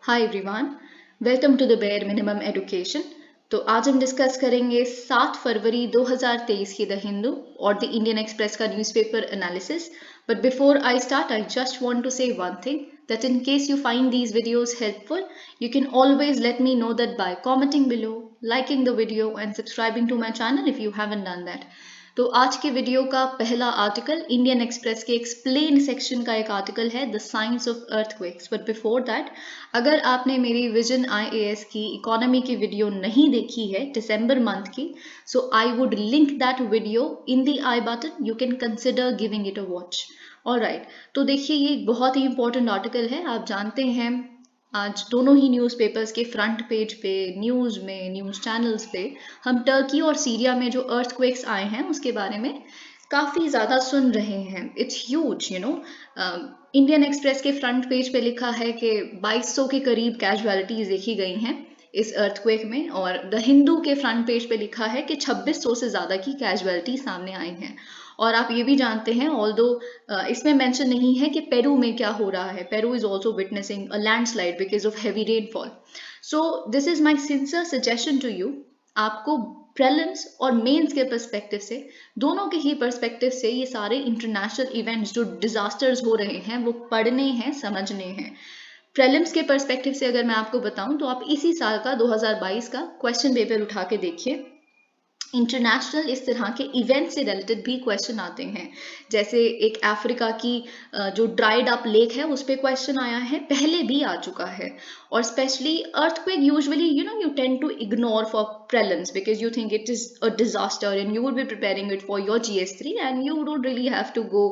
Hi everyone, welcome to the bare minimum education. तो आज हम डिस्कस करेंगे 7 फरवरी 2023 की द हिंदू और द इंडियन एक्सप्रेस का newspaper analysis. But before I start I just want to say one thing that in case you find these videos helpful, you can always let me know that by commenting below, liking the video and subscribing to my channel if you haven't done that. तो आज के video का पहला article Indian Express के explain section का एक article है the science of earthquakes. But before that, अगर आपने मेरी विजन IAS की इकोनॉमी की वीडियो नहीं देखी है दिसंबर मंथ की, so I would link that video in the I button. You can consider giving it a watch. Alright, तो देखिए ये एक बहुत ही इंपॉर्टेंट आर्टिकल है। आप जानते हैं आज दोनों ही न्यूज़पेपर्स के फ्रंट पेज पे, न्यूज़ में, न्यूज़ चैनल्स पे हम टर्की और सीरिया में जो अर्थक्वेक्स आए हैं उसके बारे में काफ़ी ज़्यादा सुन रहे हैं। इट्स ह्यूज, इंडियन एक्सप्रेस के फ्रंट पेज पे लिखा है कि 2200 के करीब कैजुअलिटीज देखी गई हैं इस अर्थक्वेक में, और द हिंदू के फ्रंट पेज पे लिखा है कि 2600 से ज़्यादा की कैजुअलिटी सामने आई हैं। और आप ये भी जानते हैं, ऑल्दो इसमें मेंशन नहीं है कि पेरू में क्या हो रहा है। Peru is also witnessing a landslide because of heavy rainfall. So this is my sincere suggestion to you. आपको प्रीलिम्स और मेंस के पर्सपेक्टिव से, दोनों के ही पर्सपेक्टिव से, ये सारे इंटरनेशनल इवेंट्स जो डिजास्टर्स हो रहे हैं वो पढ़ने हैं, समझने हैं। प्रीलिम्स के पर्सपेक्टिव से अगर मैं आपको बताऊं तो आप इसी साल का 2022 का क्वेश्चन पेपर उठा के देखिए। इंटरनेशनल इस तरह के इवेंट से रिलेटेड भी क्वेश्चन आते हैं। जैसे एक अफ्रीका की जो ड्राइड अप लेक है उस पर क्वेश्चन आया है, पहले भी आ चुका है। और specially earthquake usually you tend to ignore for prelims because you think it is a disaster and you will be preparing it for your GS3 and you don't really have to go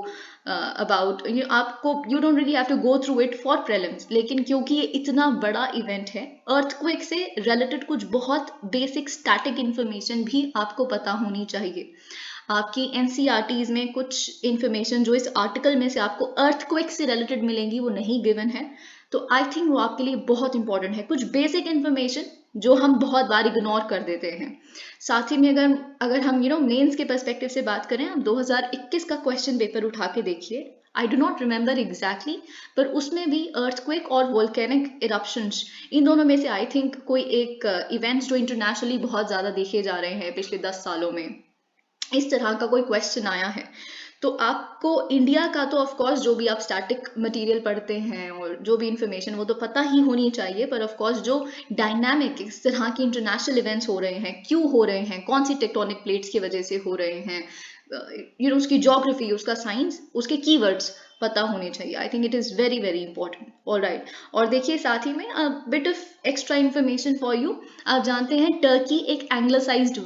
about आपको you don't really have to go through it for prelims। लेकिन क्योंकि ये इतना बड़ा event है, earthquake से related कुछ बहुत बेसिक स्टैटिक इंफॉर्मेशन भी आपको पता होनी चाहिए। आपकी NCERTs में कुछ इंफॉर्मेशन जो इस आर्टिकल में से आपको अर्थक्वेक से रिलेटेड मिलेंगी वो नहीं गिवन है, तो आई थिंक वो आपके लिए बहुत इंपॉर्टेंट है। कुछ बेसिक इंफॉर्मेशन जो हम बहुत बार इग्नोर कर देते हैं। साथ ही में अगर हम मेंस के पर्सपेक्टिव से बात करें, आप 2021 का क्वेश्चन पेपर उठा के देखिए। I do not remember exactly, पर उसमें भी अर्थक्वेक और वोल्केनिक इरप्शंस, इन दोनों में से आई थिंक कोई एक इवेंट्स जो इंटरनेशनली बहुत ज़्यादा देखे जा रहे हैं पिछले 10 सालों में, इस तरह का कोई क्वेश्चन आया है। तो आपको इंडिया का तो ऑफ कोर्स जो भी आप स्टैटिक मटेरियल पढ़ते हैं और जो भी इंफॉर्मेशन वो तो पता ही होनी चाहिए, पर ऑफ कोर्स जो डायनामिक इस तरह के इंटरनेशनल इवेंट्स हो रहे हैं, क्यों हो रहे हैं, कौन सी टेक्टोनिक प्लेट्स की वजह से हो रहे हैं, उसकी ज्योग्राफी, उसका साइंस, उसके कीवर्ड्स पता होने चाहिए। I think it is very very important. Alright, और देखिए साथ ही में bit of extra information for you. आप जानते हैं टर्की एक एंग्लोसाइज्ड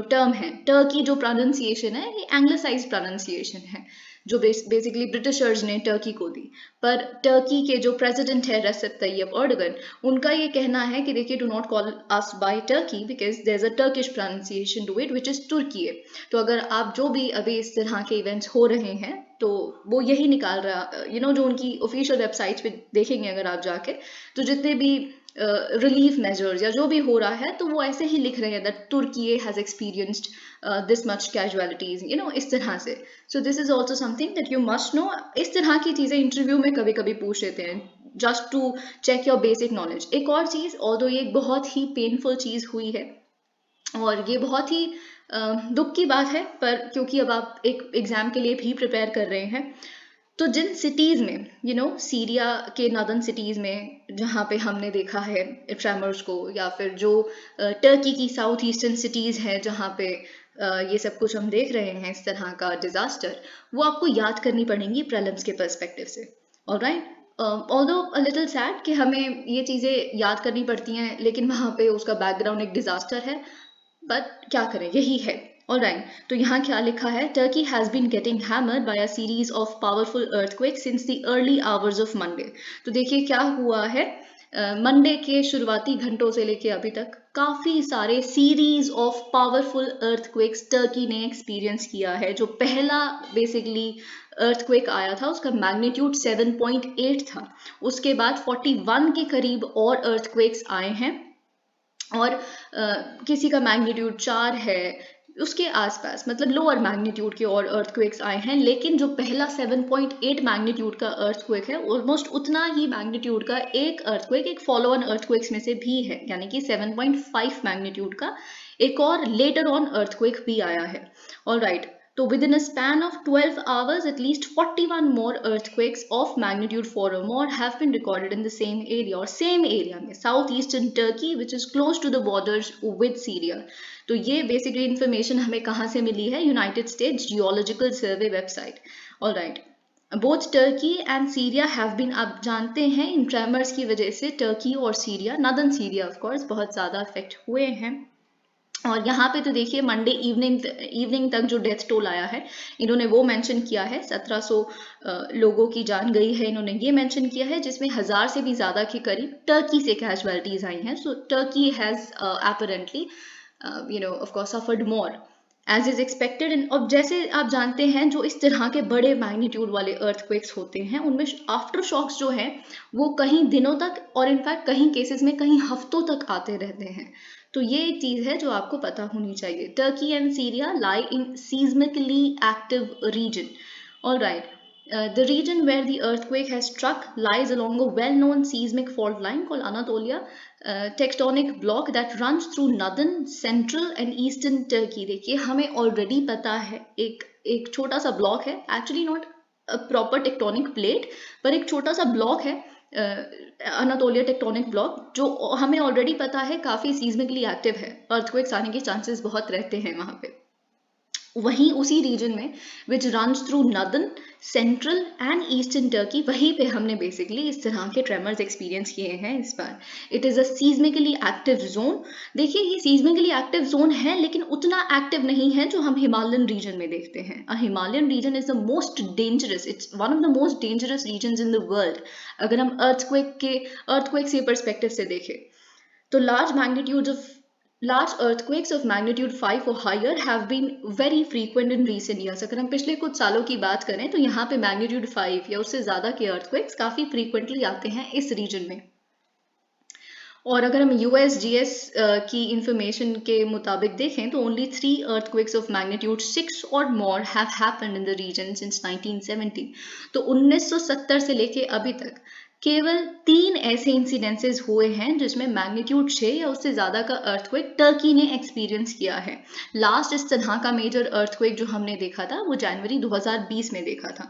टर्म है। टर्की जो प्रोनाउंसिएशन है ये एंग्लोसाइज्ड प्रोनाउंसिएशन है जो बेसिकली ब्रिटिशर्स ने टर्की को दी। पर टर्की के जो प्रेसिडेंट है रेसेप तैयब एर्डोगन, उनका ये कहना है कि देखिए, do not call us by Turkey because there is a Turkish pronunciation to it which is Turkiye. तो अगर आप जो भी अभी इस तरह के इवेंट्स हो रहे हैं तो वो यही निकाल रहा, जो उनकी ऑफिशियल वेबसाइट्स पे देखेंगे अगर आप जाके, तो जितने भी रिलीफ मेजर्स या जो भी हो रहा है तो वो ऐसे ही लिख रहे हैं that Turkey has experienced this much casualties, इस तरह से। So this is also something that you must know. इस तरह की चीज़ें इंटरव्यू में कभी कभी पूछ लेते हैं just to check your basic knowledge. एक और चीज़, ऑल्दो ये एक बहुत ही पेनफुल चीज़ हुई है और ये बहुत ही दुख की बात है, पर क्योंकि अब आप एक एग्जाम के लिए भी प्रिपेयर कर रहे हैं, तो जिन सिटीज़ में सीरिया के नॉर्दर्न सिटीज़ में जहाँ पे हमने देखा है ट्रेमर्स को, या फिर जो टर्की की साउथ ईस्टर्न सिटीज़ हैं जहाँ पे ये सब कुछ हम देख रहे हैं, इस तरह का डिज़ास्टर, वो आपको याद करनी पड़ेंगी प्रीलिम्स के पर्सपेक्टिव से। Alright, although a little sad कि हमें ये चीज़ें याद करनी पड़ती हैं, लेकिन वहाँ पे उसका बैकग्राउंड एक डिज़ास्टर है। बट क्या करें, यही है। ऑलराइट, तो यहाँ क्या लिखा है, Turkey has been getting hammered by a series of powerful earthquakes since the early hours of Monday. तो देखिए क्या हुआ है, मंडे के शुरुआती घंटों से लेके अभी तक काफी सारे series of powerful earthquakes Turkey ने एक्सपीरियंस किया है। जो पहला बेसिकली अर्थक्वेक आया था उसका मैग्नीट्यूड 7.8 था। उसके बाद 41 के करीब और अर्थक्वेक्स आए हैं और किसी का मैग्नीट्यूड 4 है, उसके आसपास मतलब लोअर मैग्नीट्यूड के और अर्थक्वेक्स आए हैं, लेकिन जो पहला 7.8 मैग्नीट्यूड का अर्थक्वेक है ऑलमोस्ट उतना ही मैग्नीट्यूड का एक अर्थक्वेक एक फॉलो ऑन अर्थक्वेक्स में से भी है, यानी कि 7.5 मैग्नीट्यूड का एक और लेटर ऑन अर्थक्वेक भी आया है। ऑलराइट, तो within a span of 12 hours, at least 41 more earthquakes of magnitude 4 or more have been recorded in the same area, और same area में southeastern Turkey, which is close to the borders with Syria. तो ये basically information हमें कहाँ से मिली है? United States geological survey website. Alright, both Turkey and Syria have been, आप जानते हैं इन ट्रेमर्स की वजह से टर्की और Syria, northern Syria of course, बहुत ज़्यादा अफेक्ट हुए हैं। और यहाँ पे तो देखिए मंडे इवनिंग तक जो डेथ टोल आया है, इन्होंने वो मेंशन किया है, 1700 लोगों की जान गई है, इन्होंने ये मेंशन किया है, जिसमें 1000 से भी ज़्यादा के करीब टर्की से कैजुअलिटीज आई हैं। So Turkey has apparently of course suffered more as is expected. और जैसे आप जानते हैं जो इस तरह के बड़े मैग्नीट्यूड वाले अर्थक्वेक्स होते हैं उनमें आफ्टर शॉक्स जो हैं वो कहीं दिनों तक और इनफैक्ट कहीं केसेस में कहीं हफ्तों तक आते रहते हैं। तो ये एक चीज़ है जो आपको पता होनी चाहिए। Turkey and Syria lie in seismically active region. All right, the region where the earthquake has struck lies along a well-known seismic fault line called Anatolia tectonic block that runs through northern, central and eastern Turkey. देखिए हमें already पता है एक छोटा सा block है, actually not proper tectonic plate, पर एक छोटा सा ब्लॉक है अनातोलिया टेक्टोनिक ब्लॉक, जो हमें ऑलरेडी पता है काफी सीज्मिकली एक्टिव है, अर्थक्वेक्स आने के चांसेस बहुत रहते हैं वहां पे। वहीं उसी रीजन में विच runs through northern, central and eastern Turkey, वहीं पे हमने बेसिकली इस तरह के ट्रेमर्स एक्सपीरियंस किए हैं इस बार। It is a seismically active zone. देखिए ये सीज्मिकली एक्टिव जोन है लेकिन उतना एक्टिव नहीं है जो हम हिमालयन रीजन में देखते हैं। Himalayan region is the most dangerous, it's one of the most dangerous region in the world अगर हम अर्थक्वेक के परस्पेक्टिव से देखें तो। Large earthquakes of magnitude 5 or higher have been very frequent in recent years. अगर हम पिछले कुछ सालों की बात करें तो यहाँ पे magnitude 5 या उससे ज़्यादा के earthquakes काफ़ी frequently आते हैं इस region में। और अगर हम USGS की इंफॉर्मेशन के मुताबिक देखें तो only 3 earthquakes of magnitude 6 or more have happened in the region since 1970. तो 1970 से लेके अभी तक केवल 3 ऐसे इंसिडेंसेस हुए हैं जिसमें मैग्नीट्यूड 6 या उससे ज़्यादा का अर्थक्वेक टर्की ने एक्सपीरियंस किया है। लास्ट इस तरह का मेजर अर्थक्वेक जो हमने देखा था वो जनवरी 2020 में देखा था।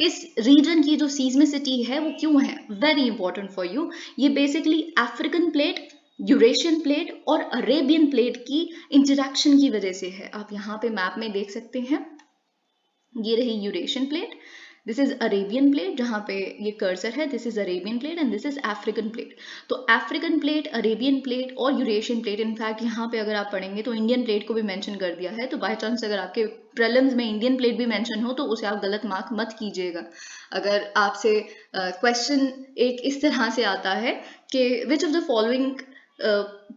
इस रीजन की जो सीज्मिसिटी है वो क्यों है, वेरी इंपॉर्टेंट फॉर यू। ये basically African plate, Eurasian plate और अरेबियन प्लेट की इंटरेक्शन की वजह से है। आप यहाँ पे मैप में देख सकते हैं, ये रही Eurasian plate, this is Arabian plate, जहाँ पे ये कर्सर है, this is Arabian plate and this is African plate. तो अफ्रीकन प्लेट, अरेबियन प्लेट और यूरेशियन प्लेट, इनफैक्ट यहाँ पे अगर आप पढ़ेंगे तो इंडियन प्लेट को भी मेंशन कर दिया है। तो बाय चांस अगर आपके प्रीलिम्स में इंडियन प्लेट भी मेंशन हो तो उसे आप गलत मार्क मत कीजिएगा। अगर आपसे क्वेश्चन एक इस तरह से आता है कि which of the following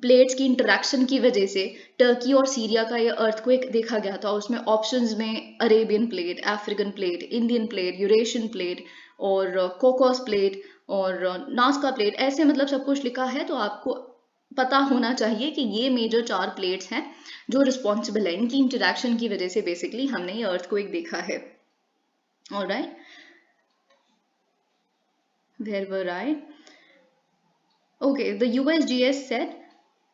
plates की इंटरेक्शन की वजह से टर्की और सीरिया का ये अर्थक्वेक देखा गया था, उसमें ऑप्शंस में Arabian plate, African plate, Indian plate, Eurasian plate और कोकोस प्लेट और नास्का प्लेट, ऐसे मतलब सब कुछ लिखा है। तो आपको पता होना चाहिए कि ये मेजर 4 प्लेट्स हैं जो रिस्पॉन्सिबल है, इनकी इंटरेक्शन की वजह से बेसिकली हमने ये अर्थक्वेक देखा है। Alright, where were I? Okay, the USGS said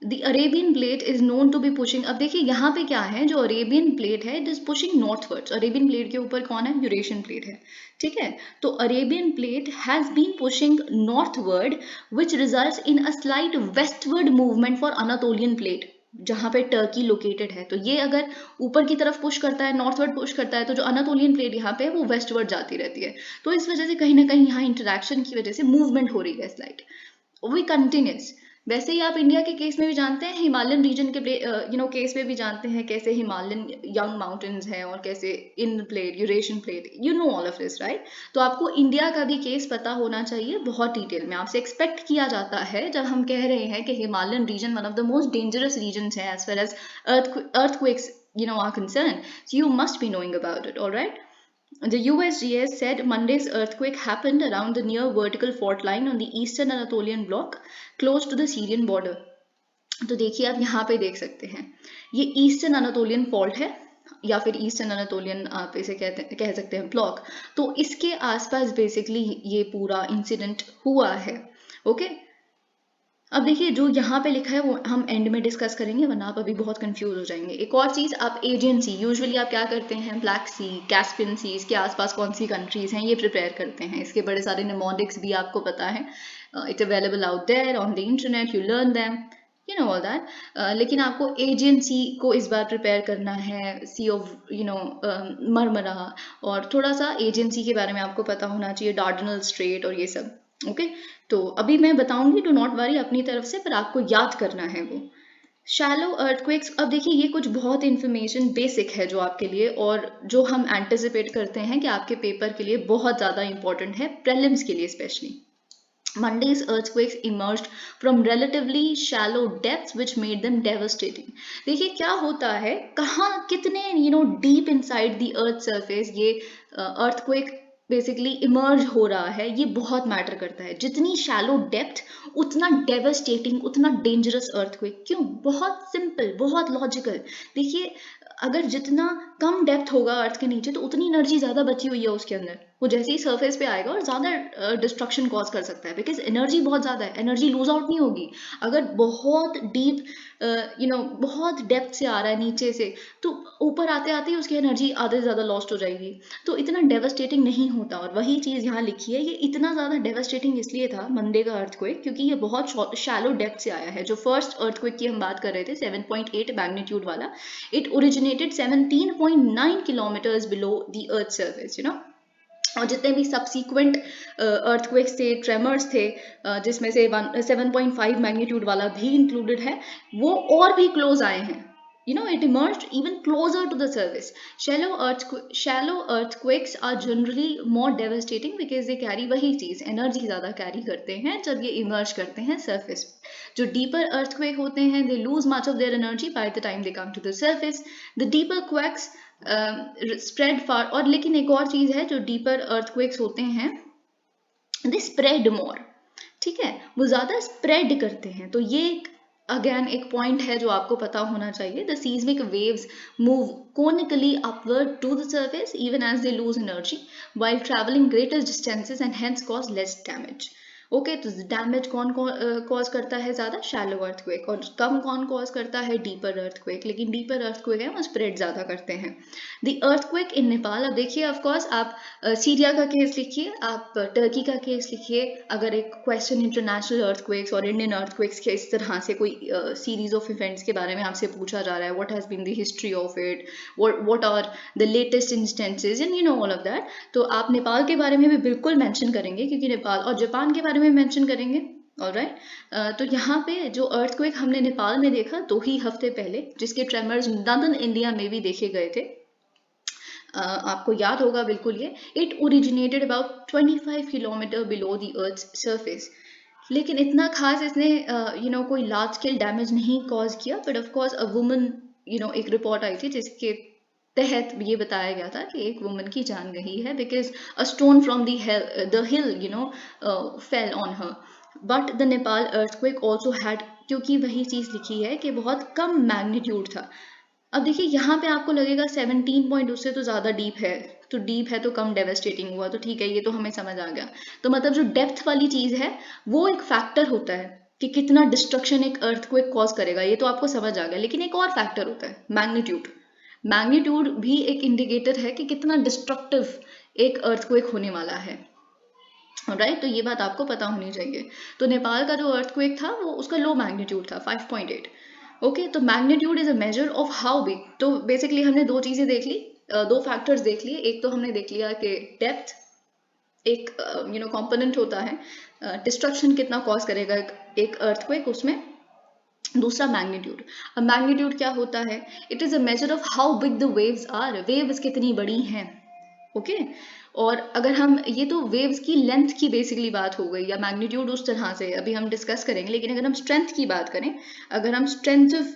the Arabian plate is known to be pushing। अब देखिए यहाँ पे क्या है, जो अरेबियन प्लेट है it is pushing northwards. Arabian plate के ऊपर कौन है? यूरेशियन प्लेट है, ठीक है। तो Arabian plate has been pushing northward which results in a slight westward movement for Anatolian plate, जहाँ पे टर्की लोकेटेड है। तो ये अगर ऊपर की तरफ पुश करता है, नॉर्थवर्ड पुश करता है, तो जो अनातोलियन प्लेट यहाँ पे है वो वेस्टवर्ड जाती रहती है। तो इस वजह से कहीं ना कहीं यहाँ इंटरेक्शन की वजह से मूवमेंट हो रही है स्लाइट, वो कंटिन्यूस। वैसे ही आप इंडिया के केस में भी जानते हैं, हिमालयन रीजन के केस में भी जानते हैं कैसे हिमालयन यंग माउंटेन्स हैं और कैसे इन plate, Eurasian plate, you know all of this right. तो आपको इंडिया का भी केस पता होना चाहिए बहुत डिटेल में। आपसे एक्सपेक्ट किया जाता है जब हम कह रहे हैं कि Himalayan region one of the most dangerous region है as far as earthquakes are concerned, so you must be knowing about it, all right? The USGS said Monday's earthquake happened around the near vertical fault line on the eastern Anatolian block, close to the Syrian border. तो देखिए आप यहाँ पे देख सकते हैं, ये eastern Anatolian fault है या फिर ईस्टर्न अनातोलियन आप इसे कह सकते हैं ब्लॉक। तो इसके आसपास बेसिकली ये पूरा इंसिडेंट हुआ है। ओके, अब देखिए जो यहाँ पे लिखा है वो हम एंड में डिस्कस करेंगे, वरना आप अभी बहुत कंफ्यूज हो जाएंगे। एक और चीज़, आप एजेंसी यूजुअली आप क्या करते हैं, ब्लैक सी, कैस्पियन सी, इसके आसपास कौन सी कंट्रीज हैं ये प्रिपेयर करते हैं। इसके बड़े सारे निमोनिक्स भी आपको पता है, it's available out there on the internet, you learn them, you know all that. लेकिन आपको एजेंसी को इस बार प्रिपेयर करना है, सी ऑफ मरमरा, और थोड़ा सा एजेंसी के बारे में आपको पता होना चाहिए, डार्डनल स्ट्रेट और ये सब। ओके, तो अभी मैं बताऊंगी, डू नॉट वरी अपनी तरफ से, पर आपको याद करना है वो शैलो अर्थक्वेक्स। अब देखिए ये कुछ बहुत इंफॉर्मेशन बेसिक है जो आपके लिए, और जो हम एंटिसिपेट करते हैं कि आपके पेपर के लिए बहुत ज़्यादा इंपॉर्टेंट है, प्रीलिम्स के लिए specially. Monday's earthquakes emerged from relatively shallow depths which made them devastating. देखिए क्या होता है, कहाँ कितने deep inside the earth surface ये earthquake बेसिकली इमर्ज हो रहा है, ये बहुत मैटर करता है। जितनी शैलो डेप्थ उतना डेवस्टेटिंग, उतना डेंजरस अर्थक्वेक। क्यों? बहुत सिंपल, बहुत लॉजिकल। देखिए अगर जितना कम डेप्थ होगा अर्थ के नीचे, तो उतनी एनर्जी ज़्यादा बची हुई है उसके अंदर, वो जैसे ही सरफेस पे आएगा और ज़्यादा डिस्ट्रक्शन कॉज कर सकता है, बिकॉज एनर्जी बहुत ज़्यादा है, एनर्जी लूज आउट नहीं होगी। अगर बहुत डीप बहुत डेप्थ से आ रहा है नीचे से, तो ऊपर आते आते ही उसकी एनर्जी आधे से ज़्यादा लॉस्ट हो जाएगी, तो इतना डेवस्टेटिंग नहीं होता। और वही चीज़ यहाँ लिखी है, ये इतना ज़्यादा डेवस्टेटिंग इसलिए था मंडे का अर्थक्वेक, क्योंकि ये बहुत शैलो डेप्थ से आया है। जो फर्स्ट अर्थक्वेक की हम बात कर रहे थे 7.8 मैग्नीट्यूड वाला, it originated 17.9 kilometers below the earth surface, और जितने भी सब्सिक्वेंट अर्थक्वेक्स थे, ट्रेमर्स थे, जिसमें से 7.5 मैग्नीट्यूड वाला भी इंक्लूडेड है, वो और भी क्लोज आए हैं। It emerged even closer to the surface. Shallow earthquakes are generally more devastating because they carry वही चीज, एनर्जी ज्यादा कैरी करते हैं जब ये इमर्ज करते हैं सरफेस। जो डीपर अर्थक्वेक होते हैं, they lose much of their energy by the time they come to the surface. The deeper quakes spread far. और लेकिन एक और चीज है, जो डीपर अर्थक्वेक्स होते हैं, दे स्प्रेड मोर, ठीक है, वो ज्यादा स्प्रेड करते हैं। तो ये अगेन एक पॉइंट है जो आपको पता होना चाहिए। The seismic waves move conically upward to the surface even as they lose energy while travelling greater distances and hence cause less damage. Okay, तो डैमेज कौन कॉज करता है ज्यादा? Shallow earthquake. और कम कौन कॉज करता है? Deeper earthquake. लेकिन डीपर अर्थक्वेक है वो स्प्रेड ज्यादा करते हैं। द अर्थक्वेक इन नेपाल, अब देखिए ऑफकोर्स आप सीरिया का केस लिखिए, आप टर्की का केस लिखिए। अगर एक क्वेश्चन इंटरनेशनल अर्थक्वेक्स और इंडियन अर्थक्वेक्स के इस तरह से कोई सीरीज ऑफ इवेंट्स के बारे में आपसे पूछा जा रहा है, what has been the history of it, what are the latest instances and all of that, तो आप नेपाल के बारे में भी बिल्कुल मेंशन करेंगे, क्योंकि नेपाल और जापान के बारे में मेंशन करेंगे। ऑलराइट, तो यहाँ पे जो अर्थक्वेक हमने नेपाल में देखा 2 ही हफ्ते पहले, जिसके ट्रेमर्स नॉर्दर्न इंडिया में भी देखे गए थे, आपको याद होगा बिल्कुल ये। It originated about 25 kilometre below the earth surface. लेकिन इतना खास इसने कोई लार्ज स्केल डैमेज नहीं कॉज किया, but of course a woman, एक रिपोर्ट आई थी जिसके तहत ये बताया गया था कि एक वुमन की जान गई है, because a stone from the hill fell on her. But the Nepal earthquake also had, क्योंकि वही चीज लिखी है कि बहुत कम मैग्नीट्यूड था। अब देखिए यहाँ पे आपको लगेगा 17 पॉइंट उससे तो ज्यादा डीप है, तो डीप है तो कम डेवेस्टेटिंग हुआ, तो ठीक है, ये तो हमें समझ आ गया। तो मतलब जो डेप्थ वाली चीज है वो एक फैक्टर होता है कि कितना डिस्ट्रक्शन एक अर्थक्वेक कॉज करेगा, ये तो आपको समझ आ गया। लेकिन एक और फैक्टर होता है, मैग्नीट्यूड। मैग्नीट्यूड भी एक इंडिकेटर है कि कितना डिस्ट्रक्टिव एक अर्थक्वेक होने वाला है। राइट, तो ये बात आपको पता होनी चाहिए। तो नेपाल का जो अर्थक्वेक था वो उसका लो मैग्नीट्यूड था, 5.8। ओके, तो magnitude is a measure of how big. तो बेसिकली हमने 2 चीजें देख ली, 2 फैक्टर्स देख लिए। एक तो हमने देख लिया कि डेप्थ एक कंपोनेंट होता है, डिस्ट्रक्शन कितना कॉज करेगा एक अर्थक्वेक उसमें। दूसरा मैग्नीट्यूड। अब मैग्नीट्यूड क्या होता है? It is a measure of how big the waves are, waves कितनी बड़ी हैं। ओके, और अगर हम, ये तो वेव्स की लेंथ की बेसिकली बात हो गई, या मैग्नीट्यूड उस तरह से अभी हम डिस्कस करेंगे। लेकिन अगर हम स्ट्रेंथ की बात करें, अगर हम स्ट्रेंथ ऑफ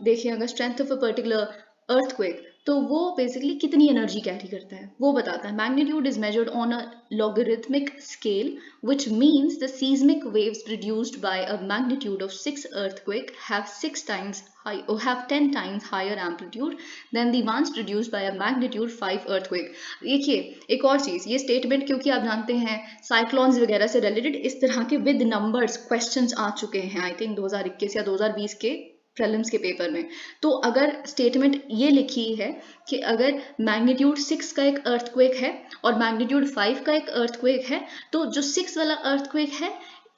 देखें, अगर strength of a particular earthquake, तो वो बेसिकली कितनी एनर्जी कैरी करता है वो बताता है. Magnitude is measured on a logarithmic scale, which means the seismic waves produced by a magnitude of 6 earthquake have 6 times high or have 10 times higher amplitude than the ones produced by a magnitude 5 earthquake. देखिए एक और चीज, ये statement क्योंकि आप जानते हैं cyclones वगैरह से रिलेटेड इस तरह के विद नंबर्स क्वेश्चंस आ चुके हैं आई थिंक 2021 या 2020 के प्रीलिम्स के पेपर में. तो अगर स्टेटमेंट ये लिखी है कि अगर मैग्नीट्यूड 6 का एक अर्थक्वेक है और मैग्नीट्यूड 5 का एक अर्थक्वेक है, तो जो 6 वाला अर्थक्वेक है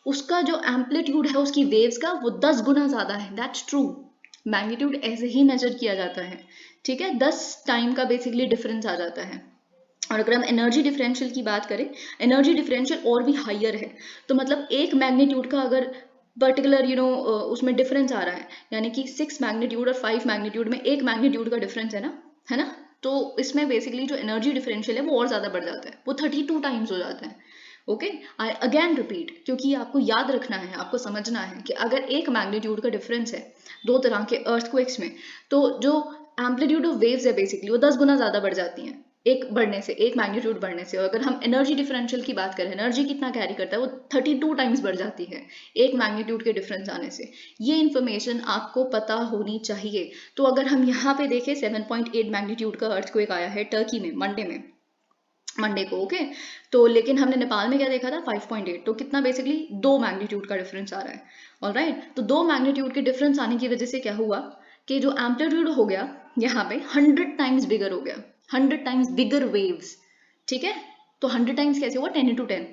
उसका जो एम्पलीट्यूड है उसकी वेव्स का वो 10 गुना ज्यादा है. That's true. मैग्नीट्यूड ऐसे ही मेजर किया जाता है, ठीक है. 10 टाइम का बेसिकली डिफरेंस आ जाता है. और अगर हम एनर्जी डिफरेंशियल की बात करें, एनर्जी डिफरेंशियल और भी हाइयर है. तो मतलब एक मैग्नीट्यूड का अगर पर्टिकुलर उसमें डिफरेंस आ रहा है, यानी कि 6 मैग्नीट्यूड और 5 मैग्नीट्यूड में एक मैग्नीट्यूड का डिफरेंस है ना, तो इसमें बेसिकली जो एनर्जी डिफरेंशियल है वो और ज्यादा बढ़ जाता है, वो 32 टाइम्स हो जाता है. ओके, आई अगेन रिपीट, क्योंकि आपको याद रखना है, आपको समझना है कि अगर एक मैग्नीट्यूड का डिफरेंस है दो तरह के अर्थक्वेक्स में, तो जो एम्पलीट्यूड ऑफ वेव्स है बेसिकली वो 10 गुना ज्यादा बढ़ जाती हैं एक बढ़ने से, एक मैग्नीट्यूड बढ़ने से. और अगर हम एनर्जी डिफरेंशियल की बात करें, एनर्जी कितना कैरी करता है, वो 32 टाइम्स बढ़ जाती है एक मैग्नीट्यूड के डिफरेंस आने से. ये इन्फॉर्मेशन आपको पता होनी चाहिए. तो अगर हम यहाँ पे देखें 7.8 मैग्नीट्यूड का अर्थक्वेक आया है टर्की में मंडे को. ओके, तो लेकिन हमने नेपाल में क्या देखा था 5.8, तो कितना बेसिकली 2 मैग्नीट्यूड का डिफरेंस आ रहा है. ऑलराइट, तो 2 मैग्नीट्यूड के डिफरेंस आने की वजह से क्या हुआ कि जो एम्पलीट्यूड हो गया यहाँ पे 100 टाइम्स बिगर हो गया, 100 टाइम्स बिगर वेव्स. ठीक है, तो 100 टाइम्स कैसे हुआ, 10 into 10.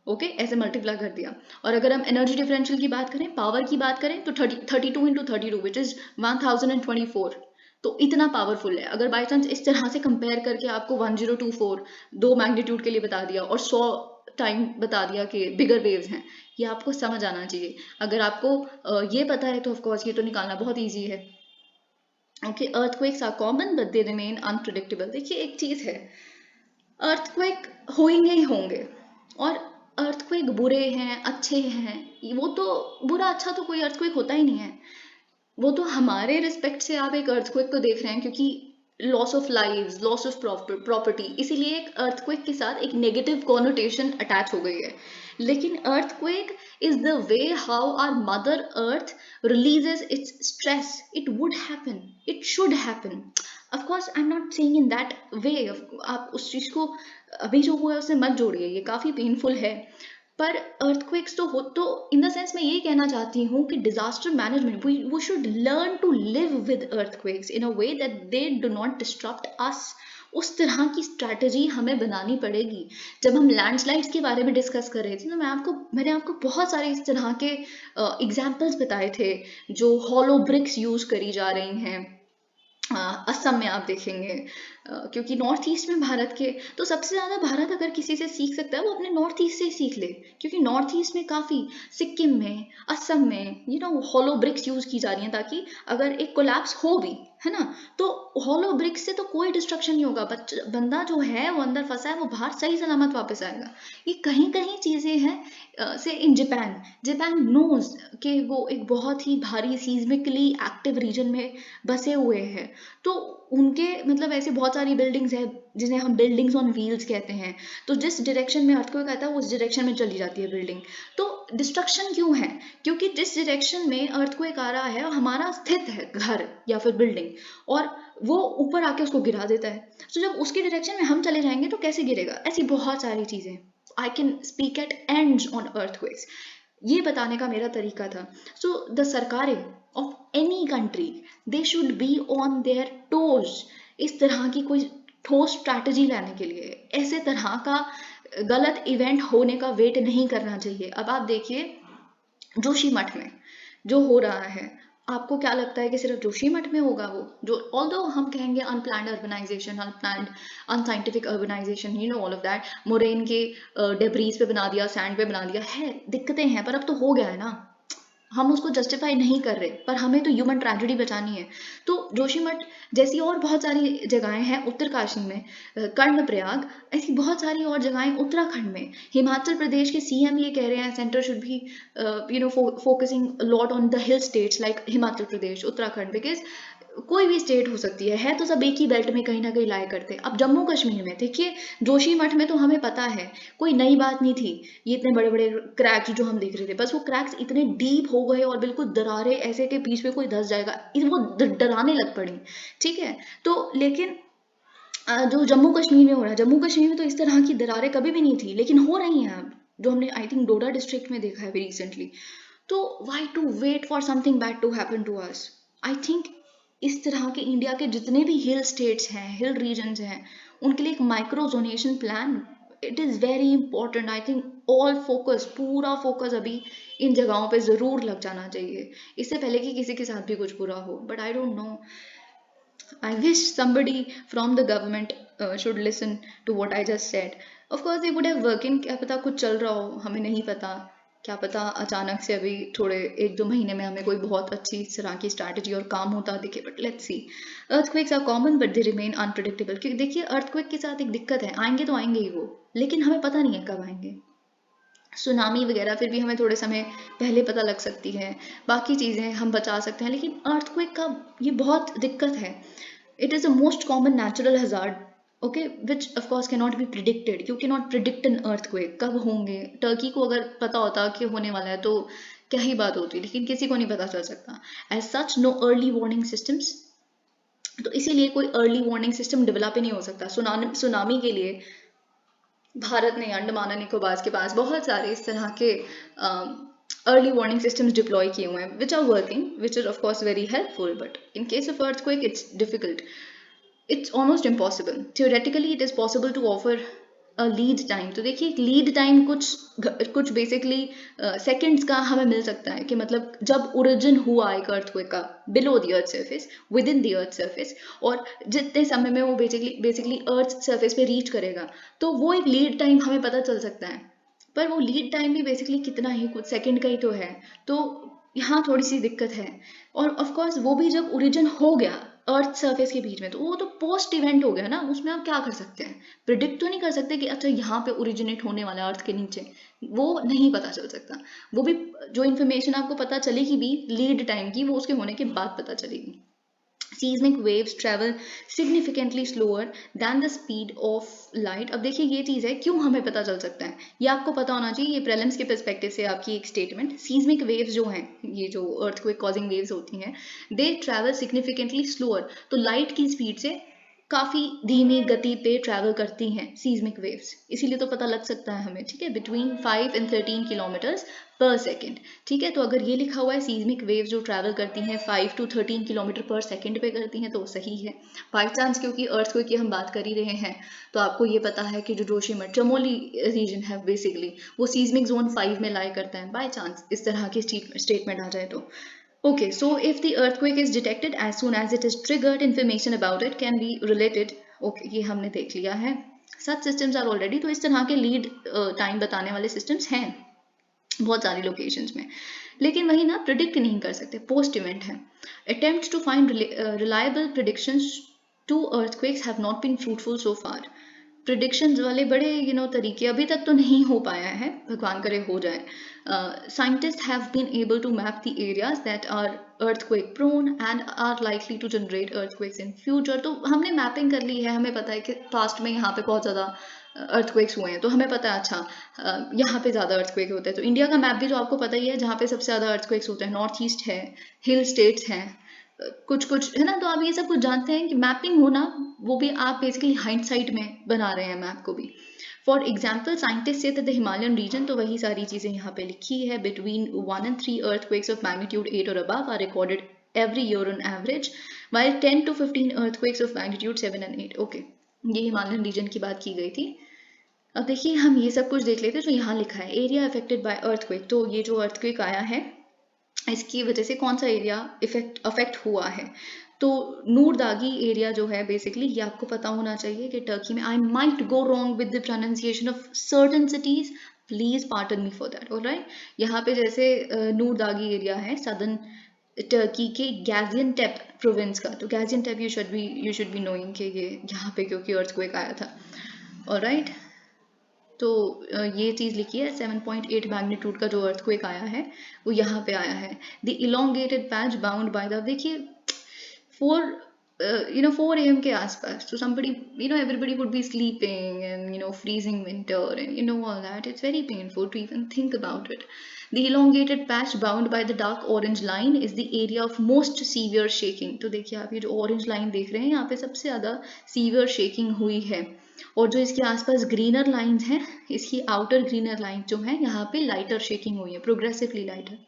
ओके, ऐसे मल्टीप्लाई कर दिया. और अगर हम एनर्जी डिफरेंशियल की बात करें, पावर की बात करें, तो 32 into 32 विच इज 1024. तो इतना पावरफुल है. अगर बाई चांस इस तरह से कंपेयर करके आपको 1024 दो मैग्नीट्यूड के लिए बता दिया और 100 टाइम बता दिया कि बिगर वेव्स हैं, ये आपको समझ आना चाहिए. अगर आपको ये पता है तो ऑफकोर्स ये तो निकालना बहुत ईजी है. Okay, earthquakes are common but they remain unpredictable. देखिए एक चीज है, अर्थक्वेक होंगे ही होंगे, और अर्थक्वेक बुरे हैं अच्छे हैं, वो तो बुरा अच्छा तो कोई अर्थक्वेक होता ही नहीं है. वो तो हमारे रिस्पेक्ट से आप एक अर्थक्वेक तो देख रहे हैं क्योंकि loss of lives, loss of property, इसीलिए एक अर्थक्वेक के साथ एक नेगेटिव कॉनोटेशन अटैच हो गई है. लेकिन earthquake is the way how our mother earth releases its stress. It would happen, it should happen. Of course I am not saying in that way. आप उस चीज को अभी जो हुआ है उससे मत जोड़िए, ये काफी पेनफुल है. पर अर्थक्वेक्स तो हो, तो इन द सेंस मैं ये कहना चाहती हूँ कि disaster management, we should learn to live with earthquakes in a way that they do not disturb us. उस तरह की स्ट्रैटेजी हमें बनानी पड़ेगी. जब हम लैंडस्लाइड्स के बारे में डिस्कस कर रहे थे तो मैंने आपको बहुत सारे इस तरह के एग्जाम्पल्स बताए थे जो हॉलो ब्रिक्स यूज करी जा रही हैं. असम में आप देखेंगे, क्योंकि नॉर्थ ईस्ट में भारत के, तो सबसे ज्यादा भारत अगर किसी से सीख सकता है वो अपने नॉर्थ ईस्ट से ही सीख ले, क्योंकि नॉर्थ ईस्ट में काफी, सिक्किम में, असम में हॉलो ब्रिक्स यूज की जा रही हैं, ताकि अगर एक कोलैप्स हो भी, है ना, तो हॉलो ब्रिक्स से तो कोई डिस्ट्रक्शन नहीं होगा. बंदा जो है वो अंदर फंसा है, वो बाहर सही सलामत वापस आएगा. ये कहीं कहीं चीजें हैं. से इन जापान नोज कि वो एक बहुत ही भारी सीज्मिकली एक्टिव रीजन में बसे हुए हैं. तो उनके मतलब ऐसे बहुत सारी बिल्डिंग्स है जिन्हें हम बिल्डिंग्स ऑन व्हील्स कहते हैं. तो जिस डायरेक्शन में अर्थक्वेक आता है उस डायरेक्शन में चली जाती है बिल्डिंग. तो डिस्ट्रक्शन क्यों है, क्योंकि जिस डायरेक्शन में अर्थक्वेक आ रहा है हमारा स्थित है घर या फिर बिल्डिंग, और वो ऊपर आके उसको गिरा देता है. तो जब उसके डायरेक्शन में हम चले जाएंगे तो कैसे गिरेगा. ऐसी बहुत सारी चीजें. I can speak at ends on earthquakes. ये बताने का मेरा तरीका था. सो द सरकारें of any country, they should be on their toes. इस तरह की कोई ठोस स्ट्रैटेजी लाने के लिए ऐसे तरह का गलत इवेंट होने का वेट नहीं करना चाहिए. अब आप देखिए जोशीमठ में जो हो रहा है, आपको क्या लगता है कि सिर्फ जोशीमठ में होगा वो, जो ऑल्दो हम कहेंगे unplanned urbanization, unplanned unscientific urbanization, all of that, moraine के डेब्रीज पे बना दिया, सैंड पे बना दिया है, दिक्कतें हैं, पर अब तो हो गया है ना, हम उसको जस्टिफाई नहीं कर रहे, पर हमें तो ह्यूमन ट्रेजेडी बचानी है. तो जोशीमठ जैसी और बहुत सारी जगहें हैं उत्तरकाशी में, कर्णप्रयाग, ऐसी बहुत सारी और जगहें उत्तराखंड में. हिमाचल प्रदेश के सीएम ये कह रहे हैं सेंटर शुड भी focusing lot on the hill states like Himachal Pradesh, Uttarakhand, because कोई भी स्टेट हो सकती है तो सब एक ही बेल्ट में कहीं ना कहीं लाया करते हैं। अब जम्मू कश्मीर में देखिए, जोशीमठ में तो हमें पता है कोई नई बात नहीं थी, ये इतने बड़े बड़े क्रैक्स जो हम देख रहे थे, बस वो क्रैक्स इतने डीप हो गए और बिल्कुल दरारें ऐसे के बीच में कोई धंस जाएगा, वो डराने लग पड़ी। ठीक है, तो लेकिन जो जम्मू कश्मीर में हो रहा है, जम्मू कश्मीर में तो इस तरह की दरारें कभी भी नहीं थी, लेकिन हो रही हैं अब, जो हमने आई थिंक डोडा डिस्ट्रिक्ट में देखा है रिसेंटली। तो why to wait for something bad to happen to us? I think इस तरह के इंडिया के जितने भी हिल स्टेट्स हैं, हिल रीजन्स हैं, उनके लिए एक micro zonation plan, it is very important. I think all focus, पूरा फोकस अभी इन जगहों पे ज़रूर लग जाना चाहिए, इससे पहले कि किसी के साथ भी कुछ बुरा हो। But I don't know, I wish somebody from the government should listen to what I just said. Of course, they would have working. क्या पता कुछ चल रहा हो, हमें नहीं पता। क्या पता अचानक से अभी थोड़े 1-2 महीने में हमें कोई बहुत अच्छी इस तरह की स्ट्रैटेजी और काम होता दिखे, but let's see. Earthquakes are common but they remain unpredictable. क्योंकि देखिए, अर्थक्वेक के साथ एक दिक्कत है, आएंगे तो आएंगे ही वो, लेकिन हमें पता नहीं है कब आएंगे। सुनामी वगैरह फिर भी हमें थोड़े समय पहले पता लग सकती है, बाकी चीज़ें हम बचा सकते हैं, लेकिन अर्थक्वेक का ये बहुत दिक्कत है। It is the most common natural hazard, okay, which of course can not B predicted. You can not predict an earthquake कब होंगे। टर्की को अगर पता होता कि होने वाला है तो क्या ही बात होती, लेकिन किसी को नहीं पता चल सकता। As such no early warning systems, तो इसीलिए कोई अर्ली वार्निंग सिस्टम डेवलप ही नहीं हो सकता। सुनामी के लिए भारत ने अंडमान और निकोबार के पास बहुत सारे इस तरह के अर्ली वार्निंग सिस्टम्स डिप्लॉय किए हुए हैं, which are working, which is of course very helpful, but in case of earthquake it's difficult, it's almost impossible. Theoretically it is possible to offer lead time. तो देखिए, lead time कुछ basically seconds का हमें मिल सकता है, कि मतलब जब ओरिजिन हुआ एक अर्थक्वेक का below the earth surface, with in the earth surface, और जितने समय में वो बेसिकली अर्थ सरफेस पे रीच करेगा, तो वो एक लीड टाइम हमें पता चल सकता है। पर वो लीड टाइम भी बेसिकली कितना ही, कुछ सेकंड का ही तो है, तो यहाँ थोड़ी सी दिक्कत है। और ऑफ कोर्स वो भी जब ओरिजिन हो गया अर्थ सरफेस के बीच में, तो वो तो पोस्ट इवेंट हो गया ना, उसमें आप क्या कर सकते हैं, प्रिडिक्ट तो नहीं कर सकते कि अच्छा यहाँ पे ओरिजिनेट होने वाला है अर्थ के नीचे, वो नहीं पता चल सकता। वो भी जो इन्फॉर्मेशन आपको पता चलेगी भी लीड टाइम की, वो उसके होने के बाद पता चलेगी। Seismic waves travel significantly slower than the speed of light। अब देखिए, ये चीज़ है क्यों हमें पता चल सकता है, ये आपको पता होना चाहिए। ये प्रेलिम्स के पर्सपेक्टिव से आपकी एक स्टेटमेंट, सीज्मिक वेव्स जो हैं, ये जो अर्थक्वेक कॉजिंग वेव्स होती हैं, दे ट्रैवल सिग्निफिकेंटली स्लोअर, तो लाइट की स्पीड से काफ़ी धीमी गति पे ट्रैवल करती हैं सीज्मिक वेव्स, इसीलिए तो पता लग सकता है हमें। ठीक है, बिटवीन 5 and 13 किलोमीटर्स पर सेकेंड। ठीक है, तो अगर ये लिखा हुआ है सीज्मिक वेव्स जो ट्रैवल करती हैं 5 to 13 किलोमीटर पर सेकेंड पे करती हैं, तो सही है। बाई चांस, क्योंकि अर्थक्वेक की हम बात कर ही रहे हैं, तो आपको ये पता है कि जो जोशीमठ चमोली रीजन है बेसिकली, वो सीज्मिक जोन 5 में लाई करता है, बाई चांस इस तरह की स्टेटमेंट आ जाए तो। Okay, so if the earthquake is detected as soon as it is triggered, information about it can be related. Okay, ये हमने देख लिया है। Such systems are already, तो इस तरह के लीड टाइम बताने वाले सिस्टम्स हैं बहुत सारी लोकेशंस में, लेकिन वही ना प्रिडिक्ट नहीं कर सकते, पोस्ट इवेंट है। Attempts to find reliable predictions to earthquakes have not been fruitful so far। Predictions वाले बड़े तरीके अभी तक तो नहीं हो पाया है, भगवान करे हो जाए। Scientist have been able to map the areas that are earthquake prone and are likely to generate earthquakes in future. तो हमने मैपिंग कर ली है, हमें पता है कि पास्ट में यहाँ पे बहुत ज़्यादा अर्थक्वेक्स हुए हैं, तो हमें पता है अच्छा यहाँ पे ज़्यादा अर्थक्वेक होते हैं। तो इंडिया का मैप भी तो आपको पता ही है, जहाँ पे सबसे ज़्यादा अर्थक्वेक्स होते हैं, नॉर्थ ईस्ट है, हिल स्टेट्स हैं, कुछ कुछ है ना। तो आप ये सब कुछ जानते हैं कि मैपिंग होना, वो भी आप बेसिकली हाइंडसाइट में बना रहे हैं मैप को भी। फॉर एग्जाम्पल, साइंटिस्ट से द हिमालयन रीजन, तो वही सारी चीज़ें यहाँ पे लिखी है। Between 1 and 3 earthquakes of magnitude 8 or above are recorded every year on average, while 10 to 15 earthquakes of magnitude 7 and 8। Okay, ये हिमालयन रीजन की बात की गई थी। अब देखिए, हम ये सब कुछ देख लेते हैं जो यहाँ लिखा है, एरिया अफेक्टेड बाय अर्थक्वेक। तो ये जो अर्थक्वेक आया है, इसकी वजह से कौन सा एरिया अफेक्ट हुआ है, तो नूरदागी एरिया जो है बेसिकली, ये आपको पता होना चाहिए कि टर्की में, I might go wrong with the pronunciation of certain cities, please pattern me for that. Alright, यहाँ पे जैसे नूरदागी एरिया है सदर्न टर्की के गाजियनटेप प्रोविंस का, तो गाजियनटेप यू शुड बी नोइंग कि ये यहाँ पे क्योंकि अर्थक्वेक आया था। ऑलराइट, तो ये चीज़ लिखी है, 7.8 मैग्नीट्यूड का जो अर्थक्वेक आया है वो यहाँ पे आया है। The elongated patch bound by the, देखिए 4 a.m. के आसपास. So somebody, everybody would be sleeping and, freezing winter and, all that. It's very painful to even think about it. The elongated patch bound by the dark orange line is the area of most severe shaking. तो देखिए आप ये जो orange line देख रहे हैं, यहाँ पे सबसे ज़्यादा severe shaking हुई है. और जो इसके आसपास ग्रीनर लाइंस हैं, इसकी आउटर ग्रीनर लाइन जो है, यहाँ पे लाइटर शेकिंग हुई है, प्रोग्रेसिवली लाइटर.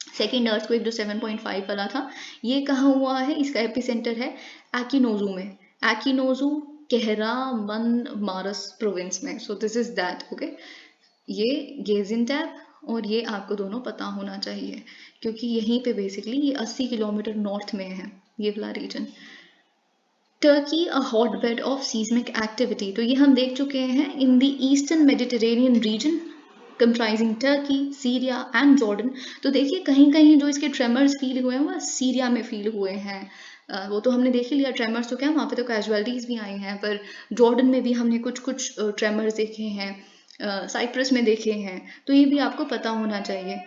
सेकेंड अर्थक्वेक जो 7.5 वाला था, ये कहाँ हुआ है? इसका एपिसेंटर है एकिनोजू में. एकिनोजू केहरामन मारस प्रोविंस में. सो दिस इज दैट. ओके, ये गेजिंटेप और ये आपको दोनों पता होना चाहिए, क्योंकि यहीं पे बेसिकली ये 80 किलोमीटर नॉर्थ में है ये वाला region. Turkey a hotbed of seismic activity. तो ये हम देख चुके हैं in the eastern Mediterranean region comprising Turkey, Syria and Jordan. तो देखिए कहीं कहीं जो इसके ट्रेमर्स फील हुए हैं वो सीरिया में फील हुए हैं. वो तो हमने देख ही लिया ट्रेमर्स, तो क्या वहाँ पे तो कैजुअलिटीज भी आई हैं, पर जॉर्डन में भी हमने कुछ कुछ ट्रेमर्स देखे हैं, साइप्रस में देखे हैं. तो ये भी आपको पता होना चाहिए.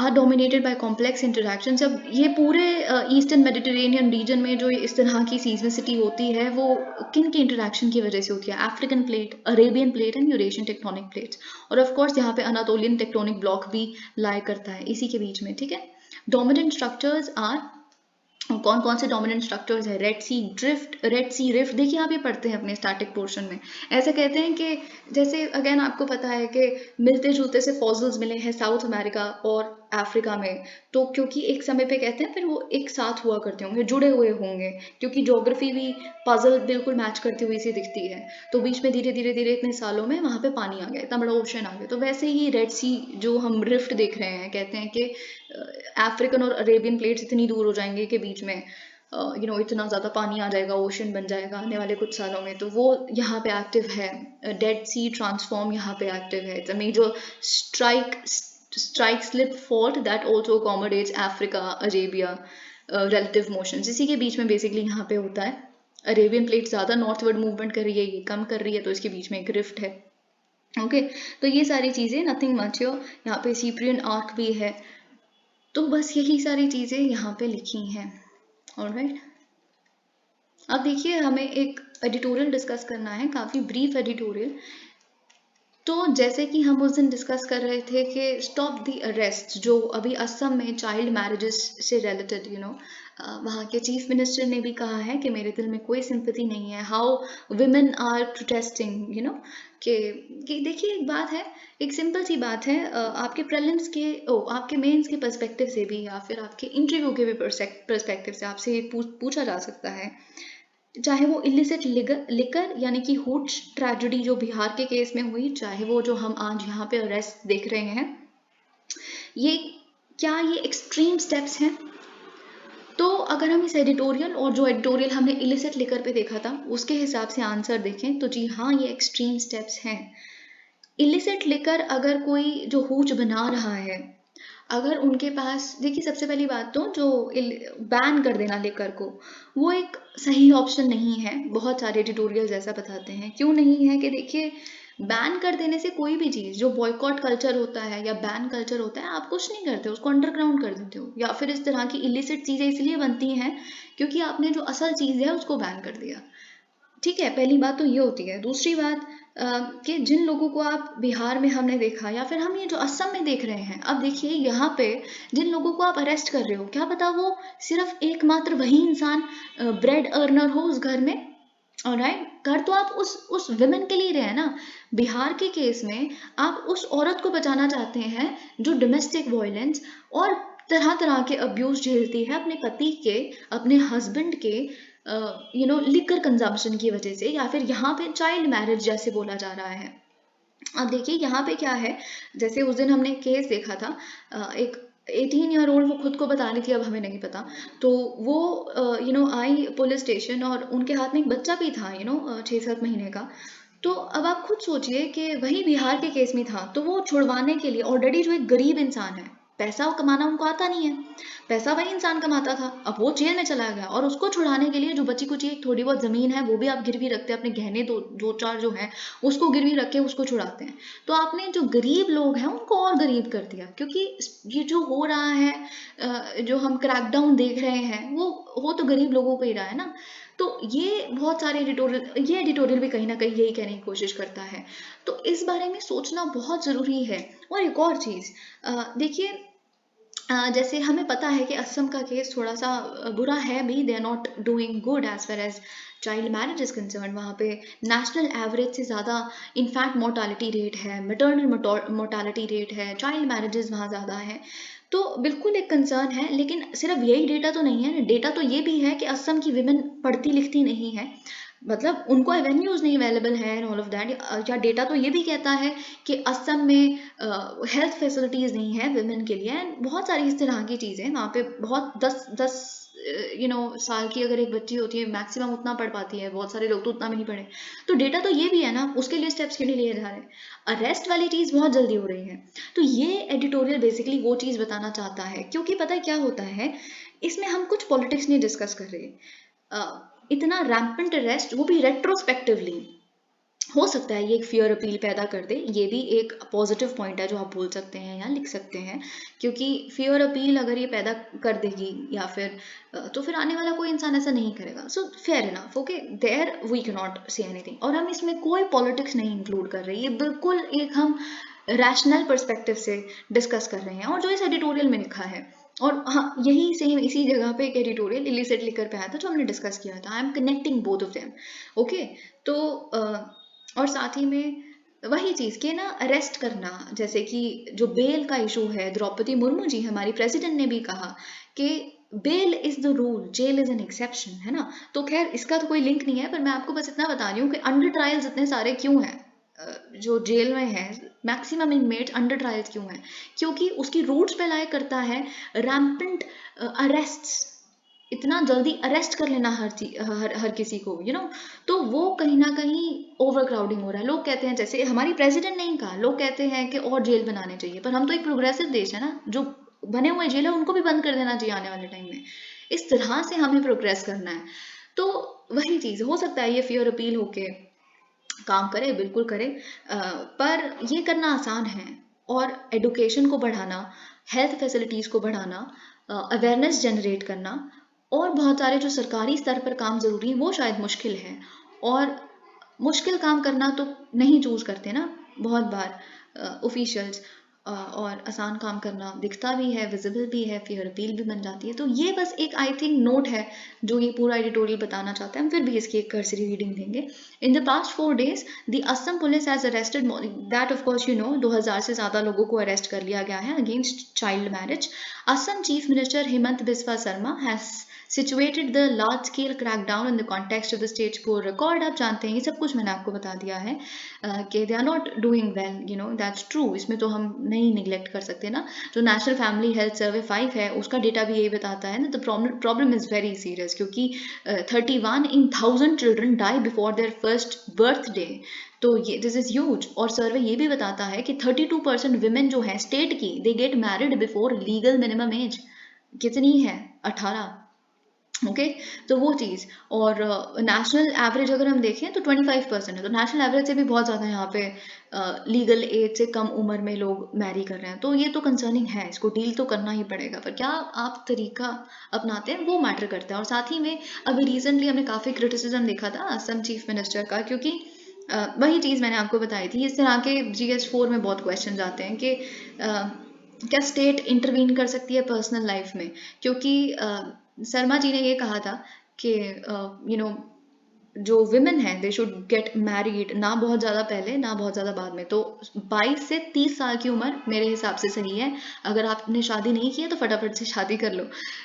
Are dominated by complex interaction. जब ये पूरे ईस्टर्न मेडिटेरेनियन रीजन में जो इस तरह की सीजमिसिटी होती है, वो किन के इंटरेक्शन की वजह से होती है? African plate, Arabian plate and Eurasian tectonic plates. और ऑफ कोर्स यहाँ पे अनातोलियन टेक्टोनिक ब्लॉक भी लाई करता है इसी के बीच में. ठीक है. डोमिनेंट स्ट्रक्चर्स आर, कौन कौन से डोमिनेंट स्ट्रक्चर्स है? रेड सी ड्रिफ्ट, रेड सी रिफ्ट. देखिए आप ये पढ़ते हैं अपने स्टैटिक पोर्शन में. ऐसा कहते हैं कि जैसे अगेन आपको पता है कि मिलते जुलते से फॉसिल्स मिले हैं साउथ अमेरिका और अफ्रीका में, तो क्योंकि एक समय पे कहते हैं फिर वो एक साथ हुआ करते होंगे, जुड़े हुए होंगे, क्योंकि ज्योग्राफी भी पजल बिल्कुल मैच करती हुई सी दिखती है. तो बीच में धीरे धीरे धीरे इतने सालों में वहाँ पे पानी आ गया, इतना बड़ा ओशन आ गया. तो वैसे ही रेड सी जो हम रिफ्ट देख रहे हैं, कहते हैं कि अफ्रीकन और अरेबियन प्लेट्स इतनी दूर हो जाएंगे कि बीच में इतना ज़्यादा पानी आ जाएगा, ओशन बन जाएगा आने वाले कुछ सालों में. तो वो यहाँ पे एक्टिव है. डेड सी ट्रांसफॉर्म यहाँ पे एक्टिव है. It's a major strike slip fault that also accommodates Africa Arabia relative motions. इसी के बीच में बेसिकली यहाँ पे होता है. अरेबियन प्लेट ज़्यादा नॉर्थवर्ड मूवमेंट कर रही है, ये कम कर रही है, तो इसके बीच में एक रिफ्ट है. ओके, तो ये सारी चीज़ें, नथिंग मच. यहाँ पे सिप्रियन आर्क भी है. तो बस यही सारी चीज़ें यहाँ पे लिखी हैं. ऑलराइट, अब देखिए हमें एक एडिटोरियल डिस्कस करना है, काफ़ी ब्रीफ एडिटोरियल. तो जैसे कि हम उस दिन डिस्कस कर रहे थे कि स्टॉप द अरेस्ट, जो अभी असम में चाइल्ड मैरिजेस से रिलेटेड वहाँ के चीफ मिनिस्टर ने भी कहा है कि मेरे दिल में कोई सिंपैथी नहीं है. हाउ विमेन आर प्रोटेस्टिंग, कि देखिए एक बात है, एक सिंपल सी बात है. आपके प्रीलिम्स के आपके मेंस के पर्सपेक्टिव से भी, या फिर आपके इंटरव्यू के भी पर्सपेक्टिव से आपसे पूछा जा सकता है, चाहे वो इलिसिट लिकर यानी कि हुट ट्रेजेडी जो बिहार के केस में हुई, चाहे वो जो हम आज यहाँ पे अरेस्ट देख रहे हैं, ये एक्सट्रीम स्टेप्स हैं? तो अगर हम इस एडिटोरियल और जो एडिटोरियल हमने इलिसिट लिकर पे देखा था उसके हिसाब से आंसर देखें, तो जी हाँ, ये एक्सट्रीम स्टेप्स हैं. इलिसिट लिकर अगर कोई जो हूच बना रहा है, अगर उनके पास, देखिए सबसे पहली बात तो जो बैन कर देना लिकर को, वो एक सही ऑप्शन नहीं है. बहुत सारे एडिटोरियल्स ऐसा बताते हैं. क्यों नहीं है? कि देखिए बैन कर देने से कोई भी चीज़, जो बॉयकॉट कल्चर होता है या बैन कल्चर होता है, आप कुछ नहीं करते, उसको अंडरग्राउंड कर देते हो. या फिर इस तरह की इलिसिट चीज़ें इसलिए बनती हैं क्योंकि आपने जो असल चीज़ है उसको बैन कर दिया. ठीक है, पहली बात तो ये होती है. दूसरी बात कि जिन लोगों को आप बिहार में हमने देखा, या फिर हम ये जो असम में देख रहे हैं, अब देखिए यहाँ पे जिन लोगों को आप अरेस्ट कर रहे हो, क्या पता वो सिर्फ एकमात्र वही इंसान ब्रेड अर्नर हो उस घर में. ऑलराइट, कर तो आप उस विमेन के लिए रहे हैं ना. बिहार के केस में आप उस औरत को बचाना चाहते हैं जो डोमेस्टिक वायलेंस और तरह तरह के अब्यूज झेलती है अपने पति के, अपने हस्बैंड के लिकर कंजम्पशन की वजह से, या फिर यहाँ पे चाइल्ड मैरिज जैसे बोला जा रहा है. अब देखिए यहाँ पे क्या है, जैसे उस दिन हमने केस देखा था, एक 18 ईयर ओल्ड, वो खुद को बता रही थी, अब हमें नहीं पता, तो वो आई पुलिस स्टेशन और उनके हाथ में एक बच्चा भी था 6-7 महीने का. तो अब आप खुद सोचिए कि वही बिहार के केस में था, तो वो छुड़वाने के लिए, ऑलरेडी जो एक गरीब इंसान है, पैसा कमाना उनको आता नहीं है, पैसा वही इंसान कमाता था, अब वो जेल में चला गया और उसको छुड़ाने के लिए जो बची कुची एक थोड़ी बहुत ज़मीन है वो भी आप गिरवी रखते हैं, अपने गहने दो चार जो हैं उसको गिरवी रख के उसको छुड़ाते हैं। तो आपने जो गरीब लोग हैं उनको और गरीब कर दिया, क्योंकि ये जो हो रहा है, जो हम क्रैकडाउन देख रहे हैं वो हो तो गरीब लोगों पे ही रहा है ना। तो ये बहुत सारे एडिटोरियल भी कहीं ना कहीं यही कहने की कोशिश करता है। तो इस बारे में सोचना बहुत ज़रूरी है। और एक और चीज़ देखिए, जैसे हमें पता है कि असम का केस थोड़ा सा बुरा है भी, they are not doing good as far as child marriage is concern. वहाँ पे नेशनल एवरेज से ज़्यादा इनफैक्ट मोर्टालिटी रेट है, मेटर्नल मोर्टालिटी रेट है, चाइल्ड मैरिजेस वहाँ ज़्यादा है। तो बिल्कुल एक कंसर्न है, लेकिन सिर्फ यही डेटा तो नहीं है, डेटा तो ये भी है कि असम की विमेन पढ़ती लिखती नहीं है, मतलब उनको एवेन्यूज नहीं अवेलेबल है एंड ऑल ऑफ दैट। या डेटा तो ये भी कहता है कि असम में हेल्थ फैसिलिटीज़ नहीं है विमेन के लिए, एंड बहुत सारी इस तरह की चीज़ें वहाँ पे। बहुत 10 साल की अगर एक बच्ची होती है मैक्सिमम उतना पढ़ पाती है, बहुत सारे लोग तो उतना भी नहीं पढ़े। तो डेटा तो ये भी है ना, उसके लिए स्टेप्स क्यों नहीं लिए जा रहे। अरेस्ट वाली चीज़ बहुत जल्दी हो रही है। तो ये एडिटोरियल बेसिकली वो चीज़ बताना चाहता है, क्योंकि पता है क्या होता है, इसमें हम कुछ पॉलिटिक्स नहीं डिस्कस कर रहे। इतना रैम्पेंट अरेस्ट, वो भी रेट्रोस्पेक्टिवली, हो सकता है ये एक फियर अपील पैदा कर दे। ये भी एक पॉजिटिव पॉइंट है जो आप बोल सकते हैं या लिख सकते हैं, क्योंकि फियर अपील अगर ये पैदा कर देगी या फिर तो फिर आने वाला कोई इंसान ऐसा नहीं करेगा। So fair enough, okay, there we can not say anything. और हम इसमें कोई पॉलिटिक्स नहीं इंक्लूड कर रहे, ये बिल्कुल एक हम रैशनल पर्सपेक्टिव से डिस्कस कर रहे हैं, और जो इस एडिटोरियल में लिखा है। और हाँ, यही सेम इसी जगह पे एक एडिटोरियल इलिसिट लिकर पे आया था जो हमने डिस्कस किया था। I am connecting both of them, okay. तो और साथ ही में वही चीज़ कि ना अरेस्ट करना, जैसे कि जो बेल का इशू है, द्रौपदी मुर्मू जी हमारी प्रेसिडेंट ने भी कहा कि bail is the rule, jail is an exception, है ना। तो खैर इसका तो कोई लिंक नहीं है, पर मैं आपको बस इतना बता रही हूँ कि अंडर ट्रायल्स इतने सारे क्यों हैं, जो जेल में है मैक्सिमम इनमेट्स अंडर ट्रायल्स क्यों हैं, क्योंकि उसकी रूट्स पे लाया करता है रैम्पेंट अरेस्ट्स, इतना जल्दी अरेस्ट कर लेना हर किसी को, तो वो कहीं ना कहीं ओवर क्राउडिंग हो रहा है। लोग कहते हैं, जैसे हमारी प्रेसिडेंट ने ही कहा, लोग कहते हैं कि और जेल बनाने चाहिए, पर हम तो एक प्रोग्रेसिव देश है ना, जो बने हुए जेल है उनको भी बंद कर देना चाहिए आने वाले टाइम में। इस तरह से हमें प्रोग्रेस करना है। तो वही चीज़ हो सकता है ये फियर अपील होके काम करे, बिल्कुल करे, पर ये करना आसान है। और एडुकेशन को बढ़ाना, हेल्थ फैसिलिटीज़ को बढ़ाना, अवेयरनेस जनरेट करना, और बहुत सारे जो सरकारी स्तर पर काम ज़रूरी है वो शायद मुश्किल है। और मुश्किल काम करना तो नहीं चूज़ करते ना बहुत बार ऑफिशियल्स, और आसान काम करना दिखता भी है, विजिबल भी है, फियर अपील भी बन जाती है। तो ये बस एक आई थिंक नोट है जो ये पूरा एडिटोरियल बताना चाहता है। हम फिर भी इसकी एक कर्सरी रीडिंग देंगे। In the past 4 days the Assam police has arrested that, of course 2000 से ज़्यादा लोगों को अरेस्ट कर लिया गया है against child marriage. Assam chief minister Himanta Biswa Sharma has situated the large scale crackdown in the context of the state's poor record। आप जानते हैं ये सब कुछ मैंने आपको बता दिया है कि they are not doing well, that's true। इसमें तो हम नहीं निगलेक्ट कर सकते ना। जो नेशनल फैमिली हेल्थ सर्वे 5 है उसका डेटा भी यही बताता है ना, the problem is very serious, क्योंकि 31 in 1000 children die before their first birthday. तो ये दिस इज़ ह्यूज। और सर्वे ये भी बताता है कि 32% विमेन जो है स्टेट की, they get married before legal minimum age. कितनी है? 18। ओके, तो वो चीज़। और नेशनल एवरेज अगर हम देखें तो 25% है, तो नेशनल एवरेज से भी बहुत ज़्यादा यहाँ पे लीगल एज से कम उम्र में लोग मैरी कर रहे हैं। तो ये तो कंसर्निंग है, इसको डील तो करना ही पड़ेगा, पर क्या आप तरीका अपनाते हैं वो मैटर करता है। और साथ ही में अभी रिसेंटली हमने काफ़ी क्रिटिसिज्म देखा था असम चीफ मिनिस्टर का, क्योंकि वही चीज़ मैंने आपको बताई थी। इस तरह के GS4 में बहुत क्वेश्चन आते हैं कि क्या स्टेट इंटरवीन कर सकती है पर्सनल लाइफ में, क्योंकि शर्मा जी ने ये कहा था कि जो विमेन है दे शुड गेट मैरिड, ना बहुत ज़्यादा पहले ना बहुत ज़्यादा बाद में। तो 22 से 30 साल की उम्र मेरे हिसाब से सही है। अगर आपने शादी नहीं की है तो फटाफट से शादी कर लो।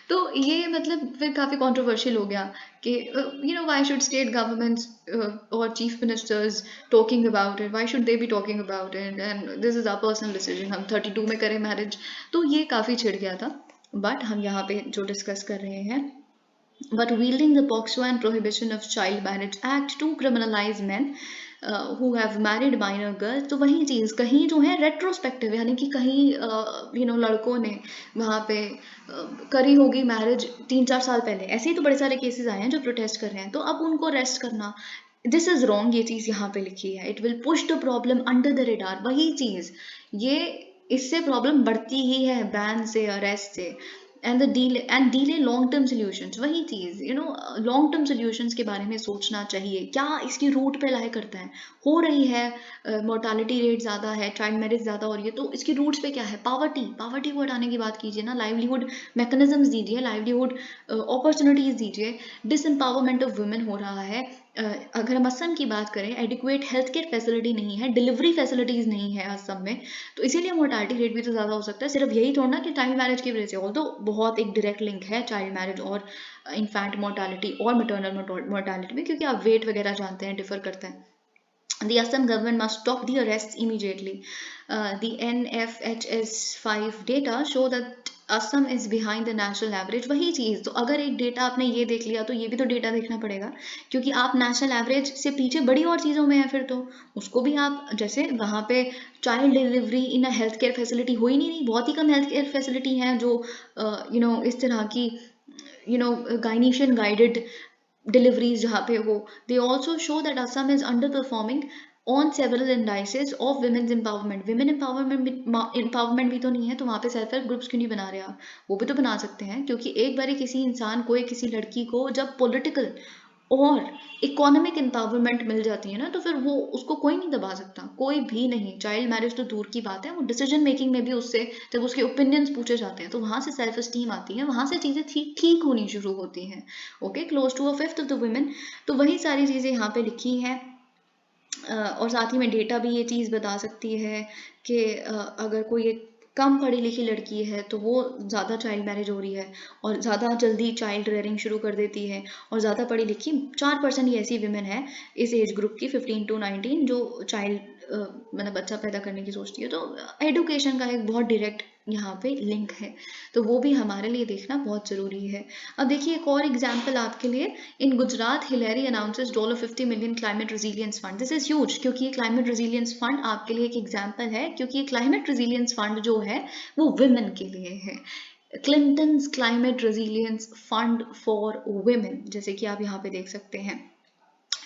तो ये मतलब फिर काफ़ी कंट्रोवर्शियल हो गया कि व्हाई शुड स्टेट गवर्नमेंट्स और chief ministers talking about it, why should they be talking about it, and this is our personal decision, हम 32 में करें मैरिज। तो ये काफ़ी छिड़ गया था। बट हम यहाँ पे जो डिस्कस कर रहे हैं, but wielding the POCSO and Prohibition of Child Marriage Act to criminalize men who have married minor girls, तो वही चीज़ कहीं जो है रेट्रोस्पेक्टिव, यानी कि कहीं लड़कों ने वहाँ पे करी होगी मैरिज 3-4 साल पहले, ऐसे ही तो बड़े सारे केसेस आए हैं जो प्रोटेस्ट कर रहे हैं, तो अब उनको अरेस्ट करना, दिस इज रॉन्ग। ये चीज़ यहाँ पे लिखी है, it will push the problem under the radar, वही चीज़, ये इससे प्रॉब्लम बढ़ती ही है बैन से, अरेस्ट से, and delay long term solutions, वही चीज़ लॉन्ग टर्म सोल्यूशंस के बारे में सोचना चाहिए, क्या इसकी रूट पे लाई करता है, हो रही है मोर्टालिटी रेट ज़्यादा है, चाइल्ड मैरिज ज़्यादा हो रही है, तो इसकी रूट्स पे क्या है, पावर्टी को हटाने की बात कीजिए ना, लाइवलीहुड मैकेनिज्म्स दीजिए, लाइवलीहुड अपॉर्चुनिटीज़ दीजिए, डिसएम्पावरमेंट ऑफ वुमेन हो रहा है। अगर हम असम की बात करें, एडिक्वेट हेल्थ केयर फैसिलिटी नहीं है, डिलीवरी फैसिलिटीज़ नहीं है असम में, तो इसीलिए मोर्टालिटी रेट भी तो ज़्यादा हो सकता है। सिर्फ यही थोड़ा ना कि चाइल्ड मैरिज की वजह से, ऑल्दो बहुत एक डायरेक्ट लिंक है चाइल्ड मैरिज और इन्फैंट मोर्टालिटी और मैटरनल मोर्टालिटी में, क्योंकि आप वेट वगैरह जानते हैं, डिफर करता है। The Assam government must stop the arrests immediately. The NFHS 5 data show that Assam is behind the national average. वही चीज़, तो अगर एक डेटा आपने ये देख लिया तो ये भी तो डेटा देखना पड़ेगा, क्योंकि आप नेशनल एवरेज से पीछे बड़ी और चीज़ों में है, फिर तो उसको भी आप, जैसे वहाँ पे child delivery in health care facility हो ही नहीं, बहुत ही कम हेल्थ केयर फैसिलिटी हैं जो इस तरह की गाइनिशियन गाइडेड deliveries जहाँ पे हो. They also show that Assam is underperforming on several indices of women's empowerment. Empowerment भी तो नहीं है, तो वहाँ पे सेल्फ हेल्प ग्रुप्स क्यों नहीं बना रहे आप? वो भी तो बना सकते हैं, क्योंकि एक बारी किसी इंसान को, किसी लड़की को जब पॉलिटिकल और इकोनॉमिक एम्पावरमेंट मिल जाती है ना, तो फिर वो, उसको कोई नहीं दबा सकता, कोई भी नहीं। चाइल्ड मैरिज तो दूर की बात है, वो डिसीजन मेकिंग में भी उससे जब उसके ओपिनियंस पूछे जाते हैं तो वहाँ से सेल्फ एस्टीम आती है, वहाँ से चीज़ें ठीक होनी शुरू होती हैं। Okay, close to 1/5 of the women, तो वही सारी चीज़ें यहाँ पे लिखी हैं। और साथ ही में डेटा भी ये चीज़ बता सकती है कि अगर कोई एक कम पढ़ी लिखी लड़की है तो वो ज़्यादा चाइल्ड मैरिज हो रही है और ज़्यादा जल्दी चाइल्ड रेयरिंग शुरू कर देती है, और ज़्यादा पढ़ी लिखी 4% ही ऐसी विमेन है इस एज ग्रुप की 15 to 19 जो चाइल्ड मतलब बच्चा पैदा करने की सोचती है। तो एडुकेशन का एक बहुत डायरेक्ट यहाँ पे लिंक है, तो वो भी हमारे लिए देखना बहुत ज़रूरी है। अब देखिए एक और एग्जाम्पल आपके लिए, in Gujarat Hillary announces $50 million climate resilience fund. This is huge, क्योंकि ये क्लाइमेट रेजिलियंस फंड आपके लिए एक एग्जाम्पल है, क्योंकि ये क्लाइमेट रेजिलियंस फंड जो है वो वुमेन के लिए है। Clinton's climate resilience fund for women, जैसे कि आप यहाँ पे देख सकते हैं,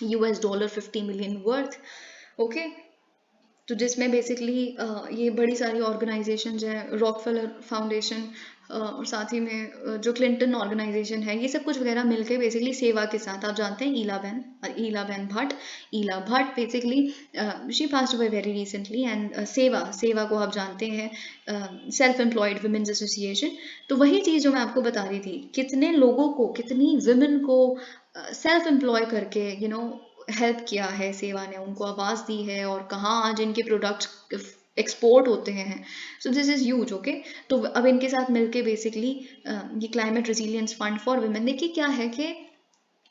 $50 million वर्थ। ओके, तो जिसमें बेसिकली ये बड़ी सारी ऑर्गेनाइजेशंस हैं, रॉकफेलर फाउंडेशन और साथ ही में जो क्लिंटन ऑर्गेनाइजेशन है, ये सब कुछ वगैरह मिलके बेसिकली सेवा के साथ, आप जानते हैं Ela Bhatt basically she passed away very recently, and सेवा को आप जानते हैं, सेल्फ एम्प्लॉयड वुमेन्स एसोसिएशन। तो वही चीज़ जो मैं आपको बता रही थी, कितने लोगों को, कितनी वुमेन को सेल्फ एम्प्लॉय करके हेल्प किया है सेवा ने, उनको आवाज़ दी है, और कहाँ आज इनके प्रोडक्ट्स एक्सपोर्ट होते हैं। So this is huge. Okay, तो अब इनके साथ मिलके बेसिकली ये climate resilience fund for women, देखिए क्या है कि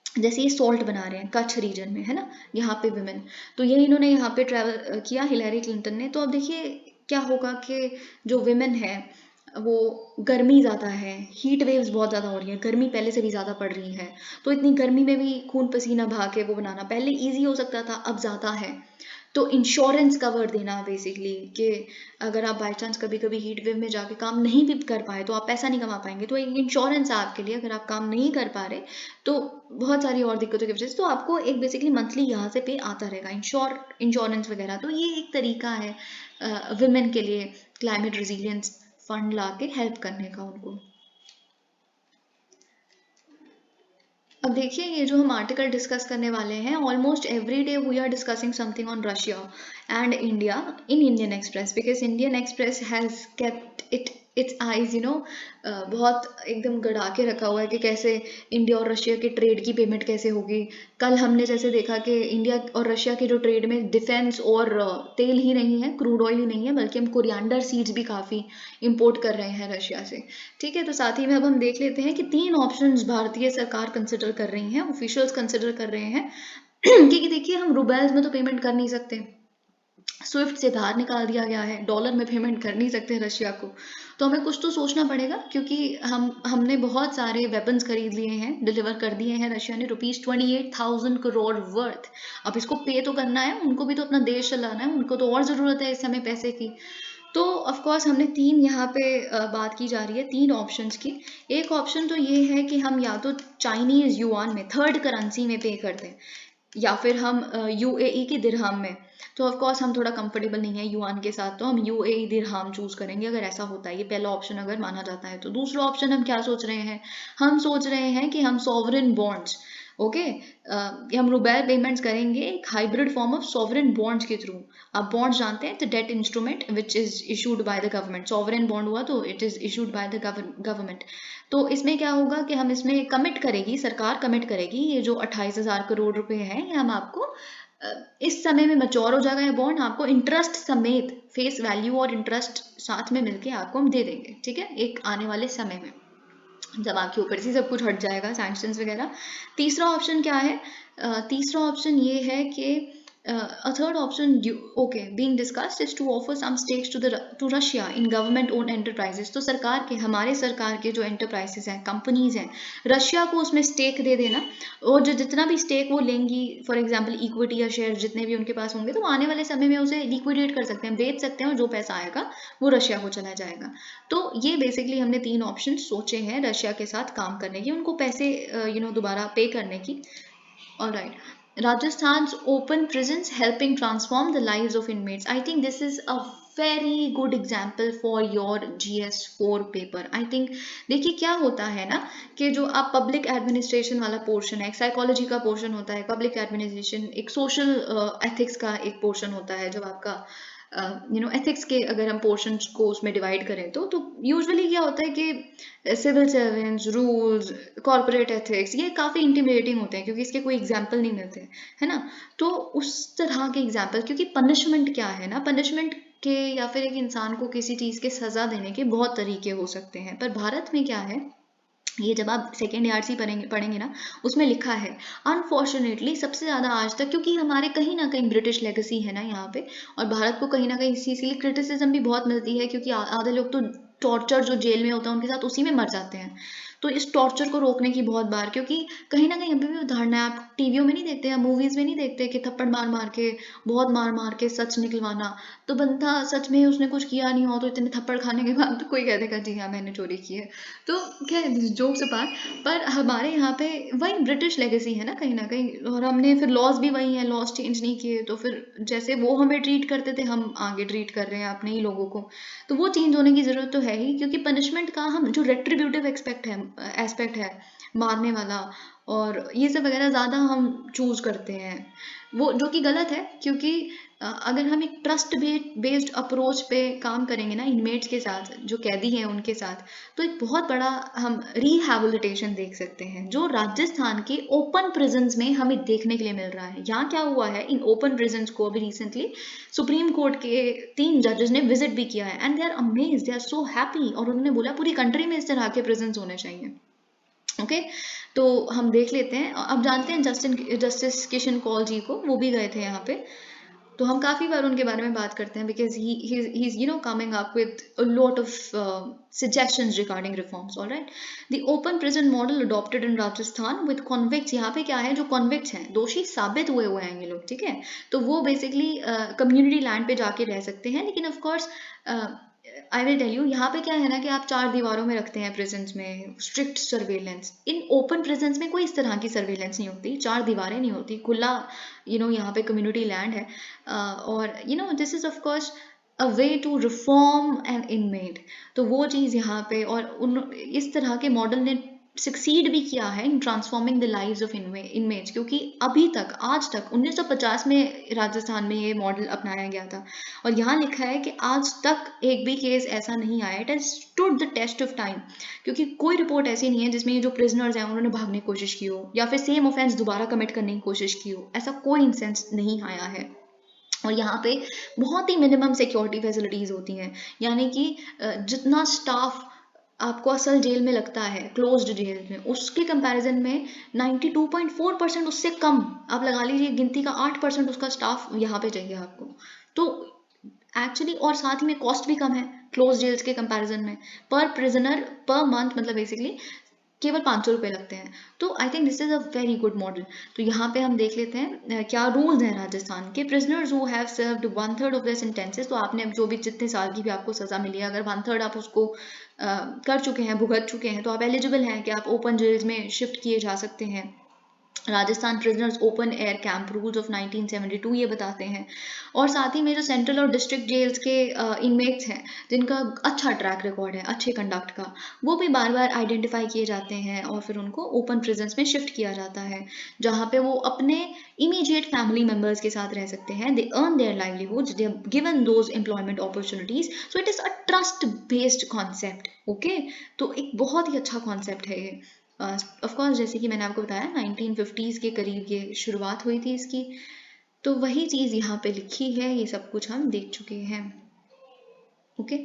जैसे ये सॉल्ट बना रहे हैं कच्छ रीजन में, है ना, यहाँ पे वुमेन, तो ये इन्होंने यहाँ पे ट्रैवल किया हिलेरी क्लिंटन ने। तो अब देखिए क्या होगा कि जो वुमेन है वो, गर्मी ज़्यादा है, हीट वेव्स बहुत ज़्यादा हो रही है, गर्मी पहले से भी ज़्यादा पड़ रही है, तो इतनी गर्मी में भी खून पसीना बहा के वो बनाना पहले ईजी हो सकता था, अब ज़्यादा है। तो इंश्योरेंस कवर देना बेसिकली, कि अगर आप बाई चांस कभी कभी हीट वेव में जाके काम नहीं भी कर पाए तो आप पैसा नहीं कमा पाएंगे, तो एक इंश्योरेंस है आपके लिए, अगर आप काम नहीं कर पा रहे तो बहुत सारी और दिक्कतों की वजह से, तो आपको एक बेसिकली मंथली यहाँ से पे आता रहेगा, इंश्योरेंस वगैरह। तो ये एक तरीका है वुमेन के लिए क्लाइमेट रेजिलियंस फंड ला के हेल्प करने का उनको। अब देखिए ये जो हम आर्टिकल डिस्कस करने वाले हैं, almost every day we are discussing something on Russia and India in Indian Express, because Indian Express has kept its eyes बहुत एकदम गड़ा के रखा हुआ है कि कैसे इंडिया और रशिया के ट्रेड की पेमेंट कैसे होगी। कल हमने जैसे देखा कि इंडिया और रशिया के जो ट्रेड में डिफेंस और तेल ही नहीं है, क्रूड ऑयल ही नहीं है, बल्कि हम कोरिएंडर सीड्स भी काफ़ी इंपोर्ट कर रहे हैं रशिया से। ठीक है, तो साथ ही में अब हम देख लेते हैं कि 3 ऑप्शंस भारतीय सरकार कंसिडर कर रही हैं, ऑफिशियल्स कंसिडर कर रहे हैं कि देखिए हम रूबेल्स में तो पेमेंट कर नहीं सकते, स्विफ्ट से बाहर निकाल दिया गया है, डॉलर में पेमेंट कर नहीं सकते रशिया को। तो हमें कुछ तो सोचना पड़ेगा, क्योंकि हमने बहुत सारे वेपन्स खरीद लिए हैं, डिलीवर कर दिए हैं रशिया ने, ₹28,000 वर्थ। अब इसको पे तो करना है, उनको भी तो अपना देश चलाना है, उनको तो और ज़रूरत है इस समय पैसे की। तो ऑफ कोर्स हमने तीन यहाँ पे बात की जा रही है, तीन ऑप्शंस की। एक ऑप्शन तो ये है कि हम या तो चाइनीज युआन में, थर्ड करेंसी में पे कर दें, या फिर हम यूएई की दिरहम में। तो ऑफ कोर्स हम थोड़ा कंफर्टेबल नहीं है युआन के साथ, तो हम यूएई दिरहम चूज करेंगे अगर ऐसा होता है। ये पहला ऑप्शन अगर माना जाता है। तो दूसरा ऑप्शन हम क्या सोच रहे हैं, हम सोच रहे हैं कि हम सॉवरेन बॉन्ड्स, ओके, हम रुबैल पेमेंट्स करेंगे एक hybrid form of sovereign bonds के थ्रू। आप बॉन्ड्स जानते हैं, the debt instrument which is issued by the government. Sovereign bond हुआ तो it is issued by the government. तो इसमें क्या होगा कि हम इसमें कमिट करेगी, सरकार कमिट करेगी, ये जो 28,000 करोड़ रुपए हैं, ये हम आपको इस समय में मैच्योर हो जाएगा ये बॉन्ड, आपको इंटरेस्ट समेत, फेस वैल्यू और इंटरेस्ट साथ में मिलके आपको हम दे देंगे, ठीक है, एक आने वाले समय में, जब आपके ऊपर से सब कुछ हट जाएगा, सैंक्शंस वगैरह। तीसरा ऑप्शन क्या है, तीसरा ऑप्शन ये है कि a third option okay being discussed is to offer some stakes to Russia in government owned enterprises। तो सरकार के, हमारे सरकार के जो enterprises हैं, कंपनीज हैं, रशिया को उसमें स्टेक दे देना, और जो जितना भी स्टेक वो लेंगी, फॉर एग्जांपल इक्विटी या शेयर जितने भी उनके पास होंगे, तो वो आने वाले समय में उसे लिक्विडेट कर सकते हैं, बेच सकते हैं, और जो पैसा आएगा वो रशिया को चला जाएगा। तो ये बेसिकली हमने तीन ऑप्शन सोचे हैं रशिया के साथ काम करने की, उनको पैसे दोबारा पे करने की। Alright, Rajasthan's open prisons helping transform the lives of inmates. I think this is a very good example for your GS4 paper. I think देखिए क्या होता है ना, कि जो आप पब्लिक एडमिनिस्ट्रेशन वाला पोर्शन है, एक साइकोलॉजी का पोर्शन होता है, पब्लिक एडमिनिस्ट्रेशन एक सोशल एथिक्स का एक पोर्शन होता है, जब आपका एथिक्स के अगर हम पोर्शंस को उसमें डिवाइड करें तो यूजुअली क्या होता है कि civil servants, rules, corporate ethics, ये काफ़ी इंटिमिडेटिंग होते हैं, क्योंकि इसके कोई एग्जाम्पल नहीं मिलते, है ना। तो उस तरह के एग्जाम्पल, क्योंकि पनिशमेंट क्या है ना, पनिशमेंट के या फिर एक इंसान को किसी चीज़ के सज़ा देने के बहुत तरीके हो सकते हैं, पर भारत में क्या है, ये जब आप सेकेंड आरसी पढ़ेंगे ना, उसमें लिखा है अनफॉर्चुनेटली सबसे ज़्यादा आज तक, क्योंकि हमारे कहीं ना कहीं ब्रिटिश लेगेसी है ना यहाँ पे, और भारत को कहीं ना कहीं इसीलिए क्रिटिसिज्म भी बहुत मिलती है, क्योंकि आधे लोग तो टॉर्चर जो जेल में होता है उनके साथ उसी में मर जाते हैं। तो इस टॉर्चर को रोकने की बहुत बार, क्योंकि कहीं ना कहीं अभी भी उदाहरण है, आप टीवियों में नहीं देखते या मूवीज में नहीं देखते कि थप्पड़ मार मार के, बहुत मार मार के सच निकलवाना, तो बंदा सच में उसने कुछ किया नहीं हो, तो इतने थप्पड़ खाने के बाद तो कोई कह देगा जी हाँ मैंने चोरी की है। तो क्या जोक्स अपार्ट, पर हमारे यहाँ पे वही ब्रिटिश लेगेसी है ना कहीं, और हमने फिर लॉज भी वही हैं, लॉज चेंज नहीं किए, तो फिर जैसे वो हमें ट्रीट करते थे हम आगे ट्रीट कर रहे हैं अपने ही लोगों को। तो वो चेंज होने की ज़रूरत तो है ही, क्योंकि पनिशमेंट का हम जो रेट्रीब्यूटिव एस्पेक्ट है, मारने वाला और ये सब वगैरह ज़्यादा हम चूज करते हैं, वो जो कि गलत है, क्योंकि अगर हम एक ट्रस्ट बेस्ड अप्रोच पे काम करेंगे ना इनमेट्स के साथ, जो कैदी हैं उनके साथ, तो एक बहुत बड़ा हम रिहैबिलिटेशन देख सकते हैं, जो राजस्थान के ओपन प्रिजन्स में हमें देखने के लिए मिल रहा है। यहाँ क्या हुआ है, इन ओपन प्रिजन्स को अभी रिसेंटली सुप्रीम कोर्ट के 3 जजेस ने विजिट भी किया है, and they are amazed, they are so happy, और उन्होंने बोला पूरी कंट्री में इस तरह के प्रिजन्स होने चाहिए। ओके, तो हम देख लेते हैं। अब जानते हैं जस्टिस किशन कौल जी को, वो भी गए थे यहाँ पे, तो हम काफ़ी बार उनके बारे में बात करते हैं, because he is coming up with a lot of suggestions regarding reforms। all right, the open prison model adopted in Rajasthan with convicts, यहाँ पे क्या है, जो convicts हैं, दोषी साबित हुए हैं ये लोग, ठीक है, तो वो बेसिकली कम्युनिटी लैंड पे जाके रह सकते हैं, लेकिन of course I will tell you, यहाँ पे क्या है ना कि आप 4 दीवारों में रखते हैं प्रिजन्स में, strict surveillance. In open prisons में कोई इस तरह की सर्वेलेंस नहीं होती, 4 दीवारें नहीं होती, खुला यहाँ पे कम्युनिटी लैंड है, और this is of course a way to reform an inmate. तो वो चीज़ यहाँ पे, और इस तरह के मॉडल ने सक्सीड भी किया है इन transforming the lives of inmates, क्योंकि अभी तक, आज तक 1950 में राजस्थान में ये मॉडल अपनाया गया था, और यहाँ लिखा है कि आज तक एक भी केस ऐसा नहीं आया, it has stood the test of time, क्योंकि कोई रिपोर्ट ऐसी नहीं है जिसमें ये जो प्रिजनर्स हैं उन्होंने भागने की कोशिश की हो, या फिर सेम ऑफेंस दोबारा कमिट करने की कोशिश की हो, ऐसा कोई इंसेंस नहीं आया है। और यहाँ पे बहुत ही मिनिमम सिक्योरिटी फैसिलिटीज़ होती हैं, यानी कि जितना स्टाफ आपको असल जेल में लगता है, क्लोज्ड जेल में, उसके कंपैरिजन में 92.4% उससे कम, आप लगा लीजिए गिनती का 8% उसका स्टाफ यहाँ पे चाहिए आपको। तो एक्चुअली और साथ ही में कॉस्ट भी कम है क्लोज जेल्स के कंपैरिजन में, पर प्रिजनर पर मंथ मतलब बेसिकली केवल 500 रुपये लगते हैं। तो I think this is a very good model. तो यहाँ पे हम देख लेते हैं क्या रूल्स हैं राजस्थान के। Prisoners who have served 1/3 of their sentences, तो आपने अब जो भी जितने साल की भी आपको सज़ा मिली है, अगर 1/3 आप उसको कर चुके हैं, भुगत चुके हैं, तो आप एलिजिबल हैं कि आप ओपन जेल्स में शिफ्ट किए जा सकते हैं। Rajasthan prisoners open air camp rules of 1972 ये बताते हैं। और साथ ही में जो सेंट्रल और डिस्ट्रिक्ट जेल्स के इनमेट्स हैं जिनका अच्छा ट्रैक रिकॉर्ड है अच्छे कंडक्ट का, वो भी बार बार आइडेंटिफाई किए जाते हैं और फिर उनको ओपन प्रिजन्स में शिफ्ट किया जाता है, जहाँ पे वो अपने इमीडिएट फैमिली मेम्बर्स के साथ रह सकते हैं। They earn their livelihoods, they are given those employment opportunities, so it is a trust based concept. Okay, तो एक बहुत ही अच्छा कॉन्सेप्ट है ये। ऑफ कोर्स जैसे कि मैंने आपको बताया 1950s के करीब ये शुरुआत हुई थी इसकी, तो वही चीज़ यहाँ पे लिखी है, ये सब कुछ हम देख चुके हैं। ओके,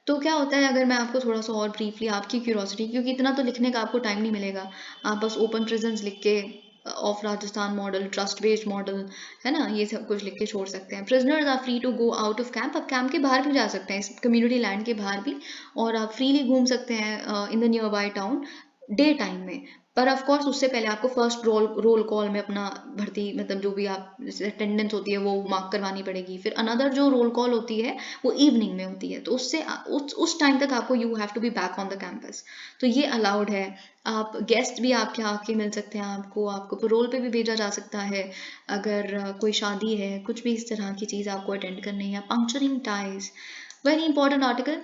तो क्या होता है अगर मैं आपको थोड़ा सा और ब्रीफली आपकी क्यूरोसिटी, क्योंकि इतना तो लिखने का आपको टाइम नहीं मिलेगा, आप बस ओपन प्रिजन्स लिख के of Rajasthan model, trust based model, है ना, ये सब कुछ लिख के छोड़ सकते हैं। Prisoners are free to go out of camp, अब कैंप के बाहर भी जा सकते हैं, इस कम्युनिटी लैंड के बाहर भी, और आप फ्रीली घूम सकते हैं in the near by town day time में। पर ऑफ कोर्स उससे पहले आपको फर्स्ट रोल कॉल में अपना भर्ती, मतलब जो भी आप अटेंडेंस होती है वो मार्क करवानी पड़ेगी। फिर अनदर जो रोल कॉल होती है वो इवनिंग में होती है, तो उससे उस टाइम तक आपको you have to be back on the campus, तो ये अलाउड है। आप गेस्ट भी आपके आके मिल सकते हैं, आपको पैरोल पे भी भेजा जा सकता है अगर कोई शादी है, कुछ भी इस तरह की चीज़ आपको अटेंड करनी है। Puncturing ties, very important article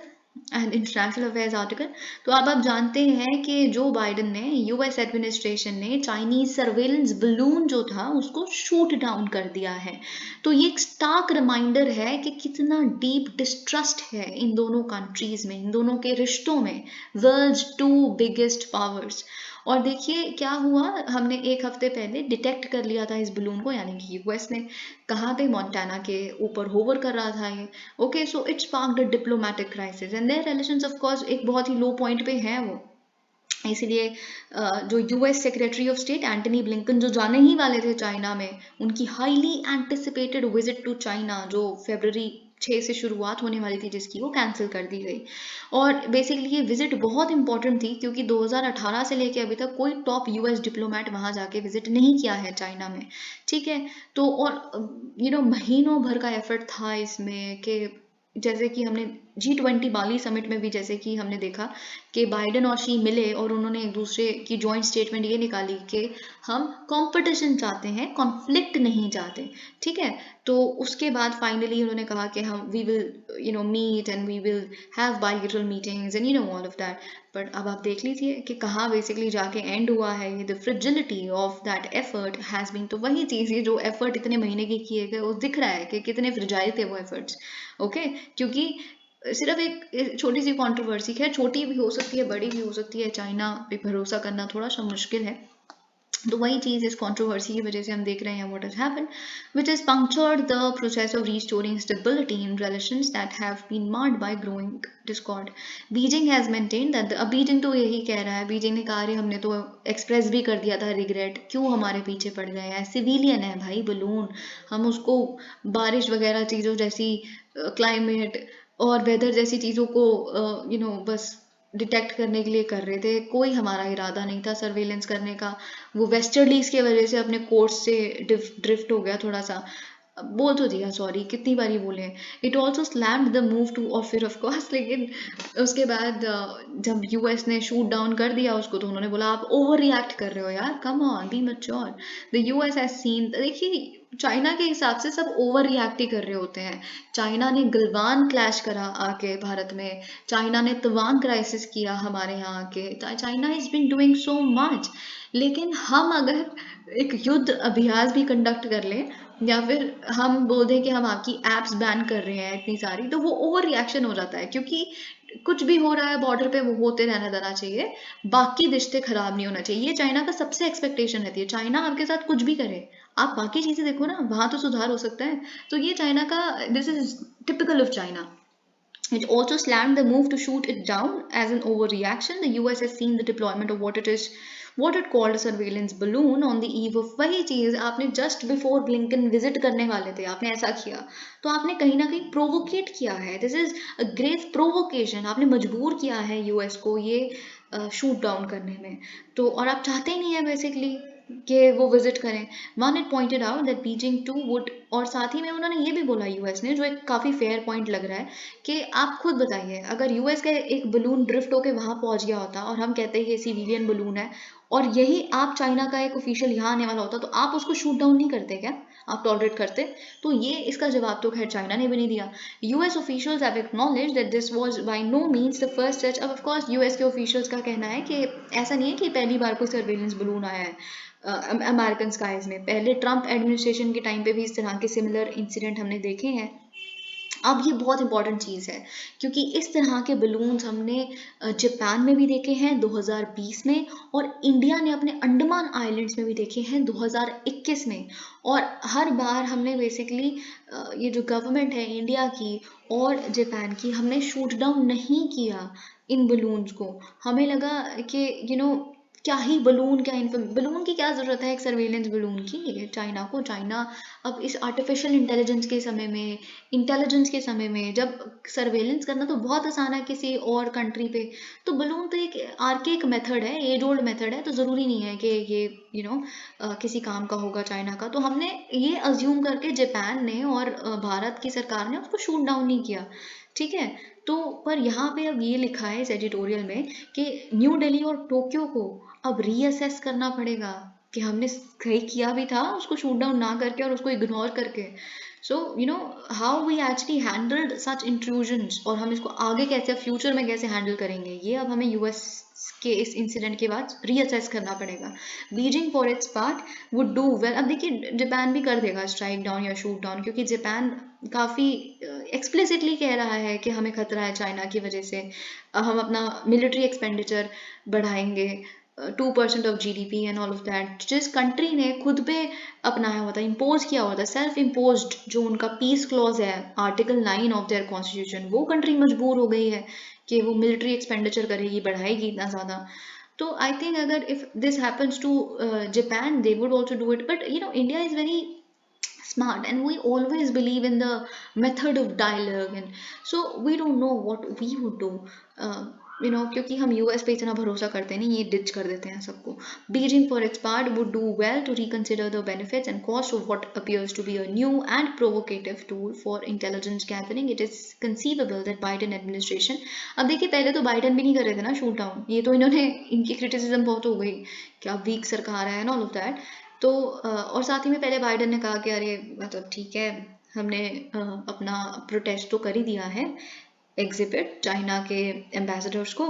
and international affairs article. तो अब आप जानते हैं कि जो बाइडन ने, यूएस एडमिनिस्ट्रेशन ने चाइनीज सर्वेलेंस बलून जो था उसको शूट डाउन कर दिया है। तो ये एक स्टार्क रिमाइंडर है कि कितना डीप डिस्ट्रस्ट है इन दोनों कंट्रीज में, इन दोनों के रिश्तों में, वर्ल्ड्स टू बिगेस्ट पावर्स। और देखिए क्या हुआ, हमने एक हफ्ते पहले डिटेक्ट कर लिया था इस बलून को, यानी कि यूएस ने, कहाँ पे, मोंटाना के ऊपर होवर कर रहा था ये। Okay, so it sparked a diplomatic crisis and their relations of course एक बहुत ही लो पॉइंट पे हैं वो। इसीलिए जो US secretary of state Antony Blinken जो जाने ही वाले थे चाइना में, उनकी highly anticipated visit to China जो फरवरी 6 से शुरुआत होने वाली थी जिसकी, वो कैंसिल कर दी गई। और बेसिकली ये विजिट बहुत इंपॉर्टेंट थी क्योंकि 2018 से लेके अभी तक कोई टॉप यूएस डिप्लोमेट वहाँ जाके विजिट नहीं किया है चाइना में। ठीक है, तो और महीनों भर का एफर्ट था इसमें कि जैसे कि हमने G20 बाली समिट में भी जैसे कि हमने देखा कि बाइडेन और शी मिले और उन्होंने एक दूसरे की जॉइंट स्टेटमेंट ये निकाली कि हम कंपटीशन चाहते हैं, कॉन्फ्लिक्ट नहीं चाहते। ठीक है, तो उसके बाद फाइनली उन्होंने कहा कि हम we will meet and we will have bilateral meetings and all of that. But अब आप देख लीजिए कि कहाँ बेसिकली जाके एंड हुआ है ये, the fragility of that effort has been. तो वही चीज़, ये जो एफर्ट इतने महीने के किए गए वो दिख रहा है कि कितने फ्रिजाइल थे वो एफर्ट्स। ओके, क्योंकि सिर्फ एक छोटी सी कंट्रोवर्सी है, छोटी भी हो सकती है बड़ी भी हो सकती है, चाइना पे भरोसा करना थोड़ा सा मुश्किल है। तो वही चीज़ इस कंट्रोवर्सी की वजह से हम देख रहे हैं what has happened, which is punctured the process of restoring stability in relations that have been marred by growing discord. Beijing has maintained that अब बीजिंग तो यही कह रहा है, बीजिंग ने कहा, अरे हमने तो एक्सप्रेस भी कर दिया था रिग्रेट, क्यों हमारे पीछे पड़ गए हैं, सिविलियन है भाई बलून, हम उसको बारिश वगैरह चीज़ों जैसी, क्लाइमेट और वेदर जैसी चीज़ों को बस डिटेक्ट करने के लिए कर रहे थे, कोई हमारा इरादा नहीं था सर्वेलेंस करने का। वो वेस्टर्लीज की वजह से अपने कोर्स से ड्रिफ्ट हो गया थोड़ा सा, बोल तो दिया, सॉरी कितनी बारी बोले। It also slammed the move to, और फिर ऑफकोर्स लेकिन उसके बाद जब यूएस ने शूट डाउन कर दिया उसको, तो उन्होंने बोला आप ओवर रिएक्ट कर रहे हो यार, come on be mature. The US has seen, देखिए चाइना के हिसाब से सब ओवर रिएक्ट ही कर रहे होते हैं। चाइना ने गलवान क्लैश करा आके भारत में, चाइना ने तवांग क्राइसिस किया हमारे यहाँ आके, China is been doing so much. लेकिन हम अगर एक युद्ध अभ्यास भी कंडक्ट कर लें या फिर हम बोल दें कि हम आपकी एप्स बैन कर रहे हैं इतनी सारी, तो वो ओवर रिएक्शन हो जाता है, क्योंकि कुछ भी हो रहा है बॉर्डर पे वो होते रहना देना चाहिए, बाकी रिश्ते खराब नहीं होना चाहिए। ये चाइना का सबसे एक्सपेक्टेशन रहती है, चाइना आपके साथ कुछ भी करे, आप बाकी चीजें देखो ना, वहां तो सुधार हो सकता है। तो ये चाइना का, this is typical of China. It also slammed the move to shoot it down as an overreaction. The US has seen the deployment of what it called a surveillance balloon on the eve of, वही चीज आपने just before Blinken visit करने वाले थे आपने ऐसा किया, तो आपने कहीं ना कहीं प्रोवोकेट किया है. This is a grave provocation. आपने मजबूर किया है यूएस को ये शूट डाउन करने में. तो और आप चाहते ही नहीं है बेसिकली कि वो विजिट करें. One it pointed out that Beijing too would, और साथ ही में उन्होंने ये भी बोला यूएस ने, जो एक काफ़ी फेयर पॉइंट लग रहा है, कि आप खुद बताइए अगर यूएस का एक बलून ड्रिफ्ट होके वहाँ पहुँच गया होता और हम कहते हैं कि सिविलियन बलून है, और यही आप चाइना का एक ऑफिशियल यहाँ आने वाला होता, तो आप उसको शूट डाउन नहीं करते क्या? आप टॉलरेट करते? तो ये इसका जवाब तो खैर चाइना ने भी नहीं दिया. US officials have acknowledged that this was by no means the first such. अब ऑफ कोर्स यूएस के ऑफिशियल्स का कहना है कि ऐसा नहीं है कि पहली बार कोई सर्वेलेंस बलून आया है अमेरिकन स्काइज में. पहले ट्रंप एडमिनिस्ट्रेशन के टाइम पे भी इस तरह के सिमिलर इंसिडेंट हमने देखे हैं. अब ये बहुत इंपॉर्टेंट चीज़ है क्योंकि इस तरह के बलून्स हमने जापान में भी देखे हैं 2020 में, और इंडिया ने अपने अंडमान आइलैंड्स में भी देखे हैं 2021 में. और हर बार हमने बेसिकली ये जो गवर्नमेंट है इंडिया की और जापान की, हमने शूट डाउन नहीं किया इन बलून्स को. हमें लगा कि क्या ही बलून, क्या बलून की क्या ज़रूरत है एक सर्वेलेंस बलून की चाइना को. चाइना अब इस आर्टिफिशियल इंटेलिजेंस के समय में, इंटेलिजेंस के समय में, जब सर्वेलेंस करना तो बहुत आसान है किसी और कंट्री पे, तो बलून तो एक आर्केक मेथड है, एज ओल्ड मेथड है, तो ज़रूरी नहीं है कि ये किसी काम का होगा चाइना का. तो हमने ये अज्यूम करके जापान ने और भारत की सरकार ने उसको शूट डाउन नहीं किया. ठीक है. तो पर यहाँ पे अब ये लिखा है इस एडिटोरियल में कि न्यू दिल्ली और टोक्यो को अब रीअसेस करना पड़ेगा कि हमने सही किया भी था उसको शूट डाउन ना करके और उसको इग्नोर करके. So how we actually handled such intrusions, और हम इसको आगे कैसे फ्यूचर में कैसे हैंडल करेंगे, ये अब हमें यूएस के इस इंसिडेंट के बाद रीअसेस करना पड़ेगा. Beijing for its part would do well. अब देखिए जापान भी कर देगा स्ट्राइक डाउन या शूट डाउन, क्योंकि जापान काफ़ी एक्सप्लिसिटली कह रहा है कि हमें खतरा है चाइना की वजह से, हम अपना मिलिट्री एक्सपेंडिचर बढ़ाएंगे 2% of GDP and all of that. जिस कंट्री ने खुद पे अपनाया हुआ था, इम्पोज किया हुआ था, सेल्फ इम्पोज्ड जो उनका पीस क्लॉज है आर्टिकल 9 ऑफ देयर कॉन्स्टिट्यूशन, वो कंट्री मजबूर हो गई है कि वो मिलिट्री एक्सपेंडिचर करेगी, बढ़ाएगी इतना ज़्यादा. तो आई थिंक अगर if this happens to Japan they would also do it. But India is very smart and we always believe in the method of dialogue, and so we don't know what we would do. क्योंकि हम US पे इतना भरोसा करते नहीं, ये ditch कर देते हैं सबको. Beijing for its part would do well to reconsider the benefits and cost of what appears to be a new and provocative tool for intelligence gathering. It is conceivable that Biden administration, अब देखिए पहले तो Biden भी नहीं कर रहे थे ना शूट डाउन, ये तो इनकी क्रिटिसिज्म बहुत हो गई कि अब वीक सरकार है एंड ऑल ऑफ दैट. तो और साथ ही में पहले बाइडेन ने कहा कि अरे मतलब ठीक है, हमने अपना प्रोटेस्ट तो कर ही दिया है, एग्जिबिट चाइना के एम्बेसडर्स को,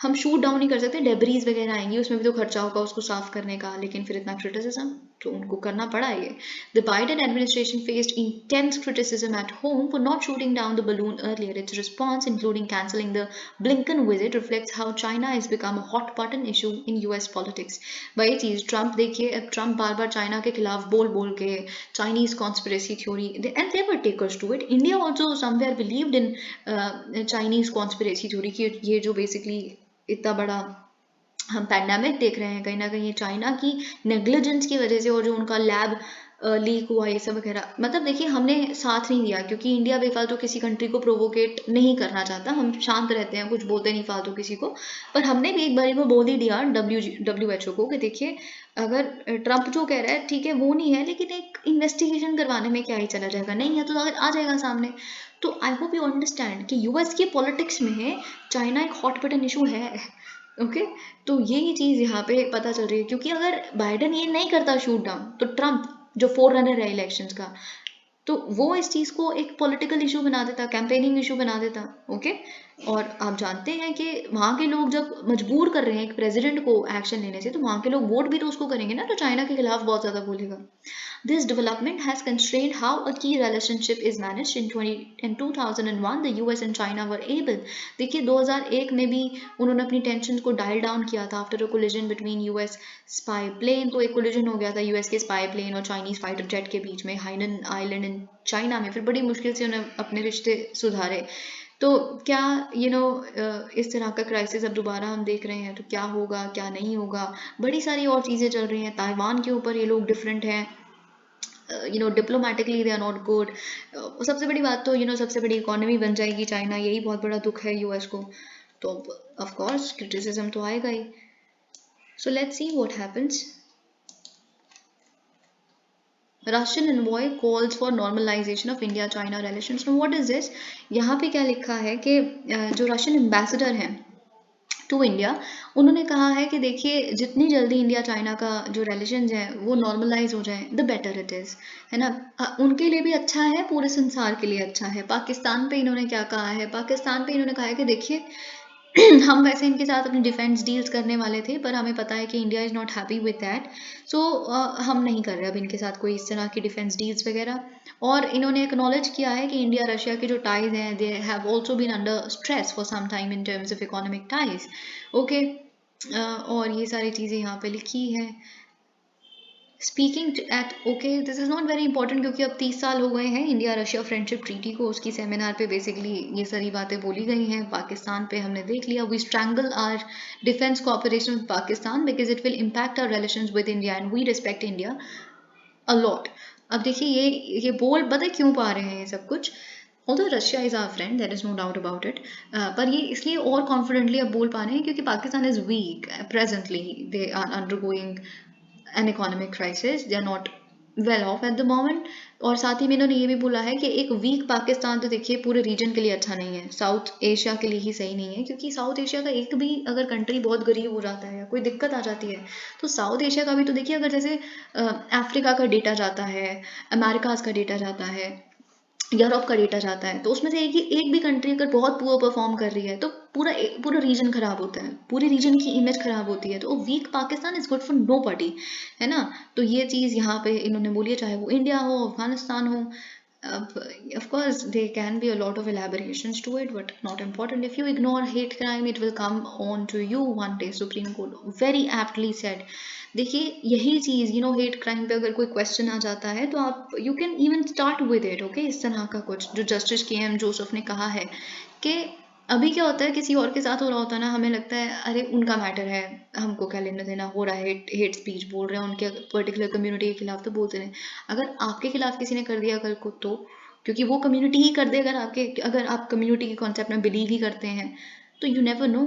हम शूट डाउन नहीं कर सकते, डेब्रीज वगैरह आएंगी उसमें भी तो खर्चा होगा उसको साफ करने का, लेकिन फिर इतना क्रिटिसिज्म तो उनको करना पड़ा ये. The Biden administration faced intense criticism at home for not shooting down the balloon earlier. It's response including cancelling the Blinken visit reflects how China has become a hot button issue in US politics. वही चीज़ Trump देखिए, अब Trump बार बार China के खिलाफ बोल बोल के Chinese conspiracy theory, and they were takers to it. India also somewhere believed in Chinese conspiracy theory की ये जो बेसिकली इतना बड़ा हम पैंडेमिक देख रहे हैं, कहीं ना कहीं चाइना की नेग्लिजेंस की वजह से, और जो उनका लैब लीक हुआ ये सब वगैरह, मतलब देखिए हमने साथ नहीं दिया क्योंकि इंडिया बेफालतू किसी कंट्री को प्रोवोकेट नहीं करना चाहता, हम शांत रहते हैं, कुछ बोलते नहीं फालतू किसी को. पर हमने भी एक बारी को बोल ही दिया WHO को कि देखिए अगर ट्रंप जो कह रहा है ठीक है वो नहीं है, लेकिन एक इन्वेस्टिगेशन करवाने में क्या ही चला जाएगा, नहीं है तो अगर आ जाएगा सामने. तो आई होप यू अंडरस्टैंड कि यूएस की पॉलिटिक्स में चाइना एक हॉट बटन इशू है. ओके. तो यही चीज़ यहाँ पे पता चल रही है, क्योंकि अगर बाइडेन ये नहीं करता शूट डाउन, तो ट्रंप जो फोररनर है इलेक्शंस का, तो वो इस चीज़ को एक पॉलिटिकल इशू बना देता, कैंपेनिंग इशू बना देता. ओके. और आप जानते हैं कि वहाँ के लोग जब मजबूर कर रहे हैं एक प्रेसिडेंट को एक्शन लेने से, तो वहाँ के लोग वोट भी तो उसको करेंगे ना, तो चाइना के खिलाफ बहुत ज़्यादा बोलेगा. This development has constrained how a key relationship is managed. In 2001, the US and China were able. देखिए 2001 में भी उन्होंने अपनी टेंशन को डायल डाउन किया था after a collision between US spy plane. तो एक कोलिजन हो गया था US के स्पाई प्लेन और चाइनीज फाइटर जेट के बीच में, हाइनन आइलैंड इन चाइना में. फिर बड़ी मुश्किल से उन्हें अपने रिश्ते सुधारे. तो क्या इस तरह का क्राइसिस अब दोबारा हम देख रहे हैं, तो क्या होगा क्या नहीं होगा, बड़ी सारी और चीज़ें चल रही हैं। ताइवान के ऊपर ये लोग डिफरेंट हैं, diplomatically they are not good. सबसे बड़ी बात तो सबसे बड़ी इकोनॉमी बन जाएगी चाइना, यही बहुत बड़ा दुख है यूएस को। तो ऑफ कोर्स क्रिटिसिज्म तो आएगा ही। So let's see what happens. Russian envoy calls for normalization of India-China relations. Now what is this? यहाँ पे क्या लिखा है कि जो रशियन एम्बेसडर हैं टू इंडिया, उन्होंने कहा है कि देखिए जितनी जल्दी इंडिया चाइना का जो रिलेशंस हैं वो नॉर्मलाइज हो जाए, द बेटर इट इज़, है ना। उनके लिए भी अच्छा है, पूरे संसार के लिए अच्छा है। पाकिस्तान पे इन्होंने क्या कहा है? पाकिस्तान पे इन्होंने कहा है कि देखिए हम वैसे इनके साथ अपनी डिफेंस डील्स करने वाले थे, पर हमें पता है कि India is not happy with that, so हम नहीं कर रहे अब इनके साथ कोई इस तरह की डिफेंस डील्स वगैरह। और इन्होंने एक्नॉलेज किया है कि इंडिया रशिया के जो टाइज हैं they have also been under stress for some time in terms of economic ties. Okay, और ये सारी चीज़ें यहाँ पे लिखी हैं। Speaking at, okay this is not very important, क्योंकि अब 30 साल हो गए हैं इंडिया रशिया फ्रेंडशिप ट्रीटी को, उसकी सेमिनार पे बेसिकली ये सारी बातें बोली गई हैं। पाकिस्तान पे हमने देख लिया, we strangle our defence cooperation with Pakistan because it will impact our relations with India and we respect India a lot. अब देखिए ये बोल पता है क्यों पा रहे हैं ये सब कुछ? Although Russia is our friend, there is no doubt about it, पर ये इसलिए और कॉन्फिडेंटली अब बोल पा रहे हैं क्योंकि Pakistan is weak presently, they are undergoing an economic crisis, they are not well off at the moment. और साथ ही में इन्होंने ये भी बोला है कि एक वीक पाकिस्तान तो देखिए पूरे रीजन के लिए अच्छा नहीं है, साउथ एशिया के लिए ही सही नहीं है, क्योंकि साउथ एशिया का एक भी अगर कंट्री बहुत गरीब हो जाता है या कोई दिक्कत आ जाती है, तो साउथ एशिया का भी तो देखिए, अगर जैसे अफ्रीका का डेटा जाता है, अमेरिकाज का डेटा जाता है, यूरोप का डेटा जाता है, तो उसमें से एक भी कंट्री अगर बहुत पुअर परफॉर्म कर रही है तो पूरा रीजन खराब होता है, पूरी रीजन की इमेज खराब होती है। तो weak Pakistan is good for nobody, है ना। तो ये चीज़ यहाँ पे इन्होंने बोली है, चाहे वो इंडिया हो, अफगानिस्तान हो। Of course there can be a lot of elaborations to it, but not important. If you ignore hate crime, it will come on to you one day. Supreme Court very aptly said. देखिए यही चीज़ hate crime पे अगर कोई question आ जाता है तो आप you can even start with it, okay. इस तरह का कुछ जो जस्टिस के.एम. जोसेफ ने कहा है कि अभी क्या होता है, किसी और के साथ हो रहा होता है ना, हमें लगता है अरे उनका मैटर है, हमको क्या लेना देना, हो रहा है हेट स्पीच बोल रहे हैं उनके पर्टिकुलर कम्युनिटी के खिलाफ तो बोलते रहे। अगर आपके खिलाफ किसी ने कर दिया कल को, तो क्योंकि वो कम्युनिटी ही कर दे, अगर आप कम्युनिटी के कॉन्सेप्ट में बिलीव ही करते हैं, तो यू नेवर नो।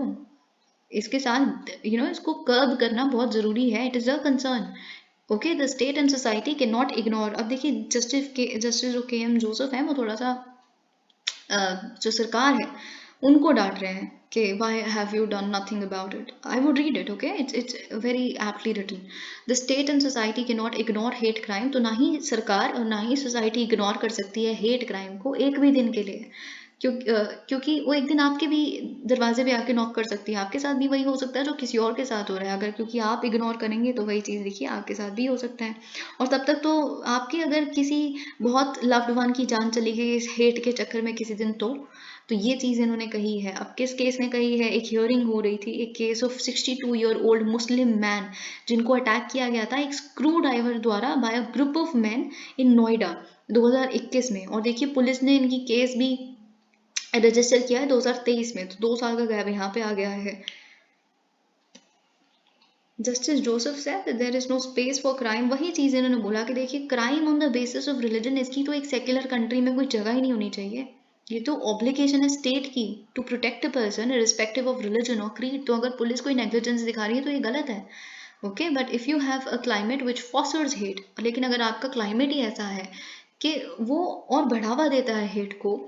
इसके साथ इसको कर्ब करना बहुत ज़रूरी है, it is a concern, okay. The state and society can not ignore. अब देखिए जस्टिस जो के.एम. जोसेफ हैं वो थोड़ा सा जो सरकार है उनको डांट रहे हैं कि why have you done nothing about it. I would read it, okay? It's very aptly written. The state and society cannot ignore hate crime. तो ना ही सरकार और ना ही सोसाइटी इग्नोर कर सकती है हेट क्राइम को एक भी दिन के लिए, क्योंकि वो एक दिन आपके भी दरवाजे पे आके नॉक कर सकती है। आपके साथ भी वही हो सकता है जो किसी और के साथ हो रहा है, अगर क्योंकि आप इग्नोर करेंगे तो वही चीज़ देखिए आपके साथ भी हो सकता है। और तब तक तो आपकी अगर किसी बहुत लव्ड वन की जान चली गई इस हेट के चक्कर में किसी दिन, तो ये चीज़ इन्होंने कही है। अब किस केस में कही है? एक हियरिंग हो रही थी, एक case of 62 year old Muslim man जिनको अटैक किया गया था एक स्क्रू ड्राइवर द्वारा by a group of man in Noida 2021 में। और देखिए पुलिस ने इनकी केस भी रजिस्टर किया है 2023 में, तो 2 साल का गैप यहाँ पे आ गया है। Justice Joseph said that there is no space for crime. वही चीज़ इन्होंने बोला कि देखिए crime on the basis of religion, इसकी तो एक सेक्युलर कंट्री में कोई जगह ही नहीं होनी चाहिए। ये तो ऑब्लिगेशन है स्टेट की to protect a person respective of religion और क्रीड। तो अगर पुलिस कोई नेग्लिजेंस दिखा रही है तो ये गलत है, okay. But if you have a climate which fosters hate, लेकिन अगर आपका क्लाइमेट ही ऐसा है कि वो और बढ़ावा देता है हेट को,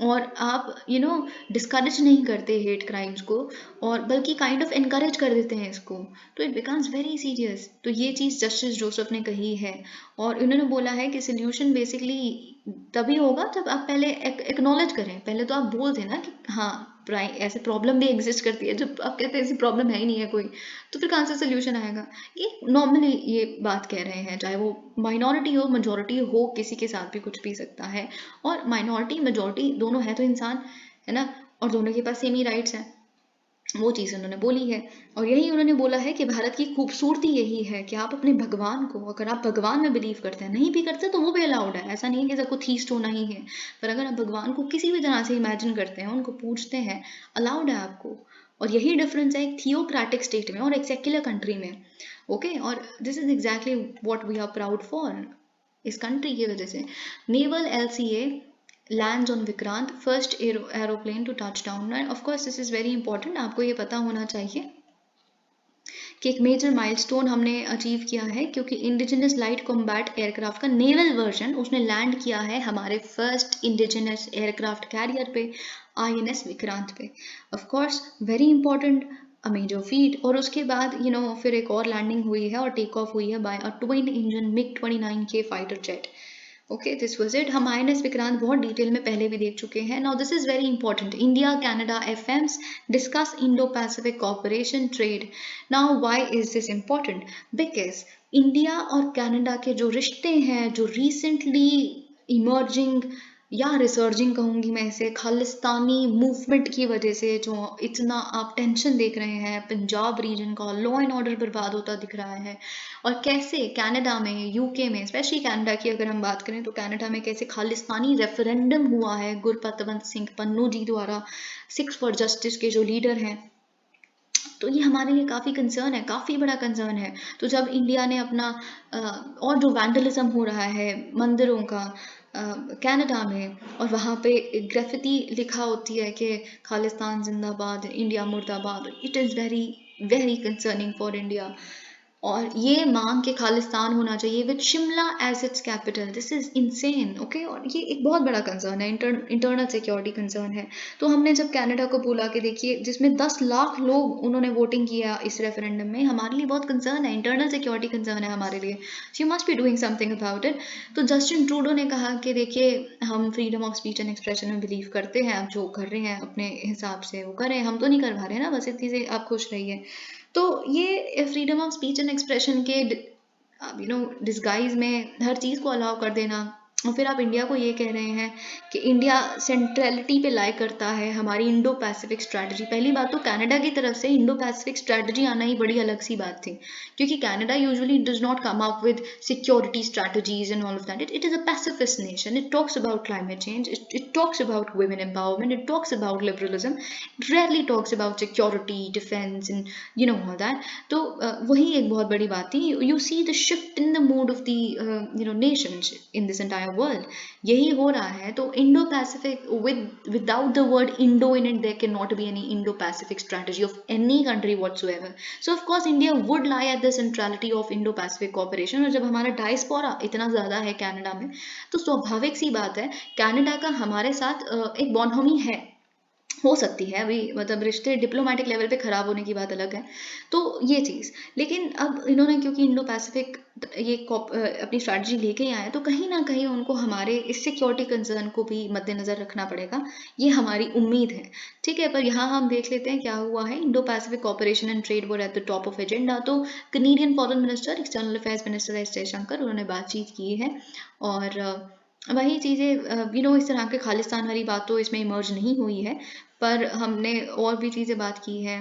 और आप डिस्करेज नहीं करते हेट क्राइम्स को, और बल्कि काइंड ऑफ इनकरेज कर देते हैं इसको, तो इट बिकम्स वेरी सीरियस। तो ये चीज़ जस्टिस जोसेफ ने कही है। और उन्होंने बोला है कि सोल्यूशन बेसिकली तभी होगा जब आप पहले एक्नॉलेज करें, पहले तो आप बोल दें ना कि हाँ ऐसे प्रॉब्लम भी एग्जिस्ट करती है। जब आप कहते हैं ऐसी प्रॉब्लम है ही नहीं है कोई, तो फिर कहाँ से सोल्यूशन आएगा? ये नॉर्मली ये बात कह रहे हैं, चाहे वो माइनॉरिटी हो मेजॉरिटी हो, किसी के साथ भी कुछ भी सकता है। और माइनॉरिटी मेजॉरिटी दोनों है तो इंसान, है ना, और दोनों के पास सेम ही राइट्स हैं। वो चीज़ उन्होंने बोली है। और यही उन्होंने बोला है कि भारत की खूबसूरती यही है कि आप अपने भगवान को, अगर आप भगवान में बिलीव करते हैं, नहीं भी करते तो वो भी अलाउड है, ऐसा नहीं है कि सबको थीस्ट होना ही है, पर अगर आप भगवान को किसी भी तरह से इमेजिन करते हैं, उनको पूजते हैं, अलाउड है आपको। और यही डिफरेंस है एक थियोक्रेटिक स्टेट में और एक सेक्युलर कंट्री में। ओके, और this is exactly what we are proud for इस कंट्री की वजह से। Naval LCA lands on Vikrant, first aeroplane to touch down. And of course this is very important, आपको ये पता होना चाहिए कि एक मेजर माइलस्टोन हमने अचीव किया है, क्योंकि इंडिजिनस लाइट कॉम्बैट एयरक्राफ्ट का नेवल वर्जन उसने लैंड किया है हमारे फर्स्ट इंडिजिनस एयरक्राफ्ट कैरियर पे, INS विक्रांत पे। Of course very important, a major feat. और उसके बाद फिर एक और लैंडिंग हुई है और टेक ऑफ हुई है by a twin engine MiG-29K fighter jet. Okay, this was it. हम INS विक्रांत बहुत डिटेल में पहले भी देख चुके हैं। Now this is very important, India Canada FMs discuss Indo Pacific cooperation trade. Now why is this important? Because India और Canada के जो रिश्ते हैं, जो रिसेंटली इमर्जिंग या रिसर्जिंग कहूँगी मैं इसे, खालिस्तानी मूवमेंट की वजह से जो इतना आप टेंशन देख रहे हैं, पंजाब रीजन का लॉ एंड ऑर्डर बर्बाद होता दिख रहा है, और कैसे कनाडा में, UK में, स्पेशली कनाडा की अगर हम बात करें तो कनाडा में कैसे खालिस्तानी रेफरेंडम हुआ है गुरपतवंत सिंह पन्नू जी द्वारा, सिक्स फॉर जस्टिस के जो लीडर हैं। तो ये हमारे लिए काफ़ी कंसर्न है, काफ़ी बड़ा कंसर्न है। तो जब इंडिया ने अपना और जो वैंडलिज्म हो रहा है मंदिरों का कनाडा में, और वहाँ पे ग्राफिटी लिखा होती है कि खालिस्तान जिंदाबाद, इंडिया मुर्दाबाद, it is very very concerning for India. और ये मांग के खालिस्तान होना चाहिए with Shimla as its capital, this is insane. Okay, और ये एक बहुत बड़ा कंसर्न है, इंटरनल सिक्योरिटी कंसर्न है। तो हमने जब कनाडा को बोला कि देखिए, जिसमें 10 लाख लोग उन्होंने वोटिंग किया इस रेफरेंडम में, हमारे लिए बहुत कंसर्न है, इंटरनल सिक्योरिटी कंसर्न है हमारे लिए, you must be doing something about it. तो जस्टिन ट्रूडो ने कहा कि देखिए, हम freedom of speech and expression में बिलीव करते हैं, आप जो कर रहे हैं अपने हिसाब से वो करें, हम तो नहीं करवा रहे ना, बस इतनी से आप खुश रहिए। तो ये freedom of speech and expression के डिस्गाइज में हर चीज़ को अलाउ कर देना, और फिर आप इंडिया को ये कह रहे हैं कि इंडिया सेंट्रलिटी पे लाई करता है हमारी इंडो पैसिफिक स्ट्रैटेजी। पहली बात तो कनाडा की तरफ से इंडो पैसिफिक स्ट्रैटेजी आना ही बड़ी अलग सी बात थी, क्योंकि Canada usually does not come up with security strategies and all of that. It is a pacifist nation, it talks about climate change, it talks about women empowerment, it talks about liberalism, it rarely talks about security, defence and all that। तो वही एक बहुत बड़ी बात थी। You see the shift in the mood off the Nations in this entire world, यही हो रहा है। तो Indo Pacific without the word Indo in it, there can not be any Indo Pacific strategy of any country whatsoever. So of course India would lie at the centrality of Indo Pacific cooperation. और जब हमारा diaspora इतना ज़्यादा है Canada में, तो स्वाभाविक सी बात है कनाडा का हमारे साथ एक बॉनहोमी है, हो सकती है, अभी मतलब रिश्ते डिप्लोमेटिक लेवल पे ख़राब होने की बात अलग है। तो ये चीज़, लेकिन अब इन्होंने क्योंकि इंडो पैसिफिक ये अपनी स्ट्रैटेजी लेके ही आए हैं, तो कहीं ना कहीं उनको हमारे इस सिक्योरिटी कंसर्न को भी मद्देनज़र रखना पड़ेगा, ये हमारी उम्मीद है। ठीक है, पर यहाँ हम देख लेते हैं क्या हुआ है। Indo Pacific cooperation and trade were at the top of agenda. तो Canadian foreign minister, external affairs minister S Jaishankar, उन्होंने बातचीत की है, और वही चीज़ें इस तरह के खालिस्तान वाली बात तो इसमें इमर्ज नहीं हुई है, पर हमने और भी चीज़ें बात की है,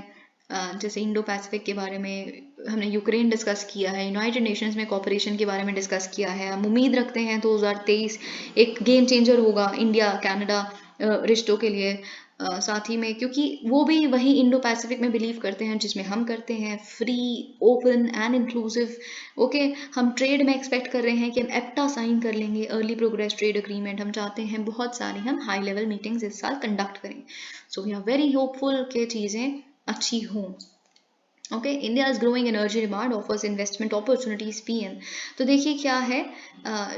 जैसे इंडो पैसिफिक के बारे में हमने यूक्रेन डिस्कस किया है, यूनाइटेड नेशंस में कॉपरेशन के बारे में डिस्कस किया है। हम उम्मीद रखते हैं 2023 एक गेम चेंजर होगा इंडिया कनाडा रिश्तों के लिए, साथ ही में क्योंकि वो भी वही इंडो पैसिफिक में बिलीव करते हैं जिसमें हम करते हैं, free, open and inclusive. Okay, हम ट्रेड में एक्सपेक्ट कर रहे हैं कि हम एक्टा साइन कर लेंगे, अर्ली प्रोग्रेस ट्रेड अग्रीमेंट। हम चाहते हैं बहुत सारी हम हाई लेवल मीटिंग्स इस साल कंडक्ट करें। So we are very hopeful कि चीज़ें अच्छी हों। Okay, India is growing energy demand offers investment opportunities PM। तो देखिए क्या है,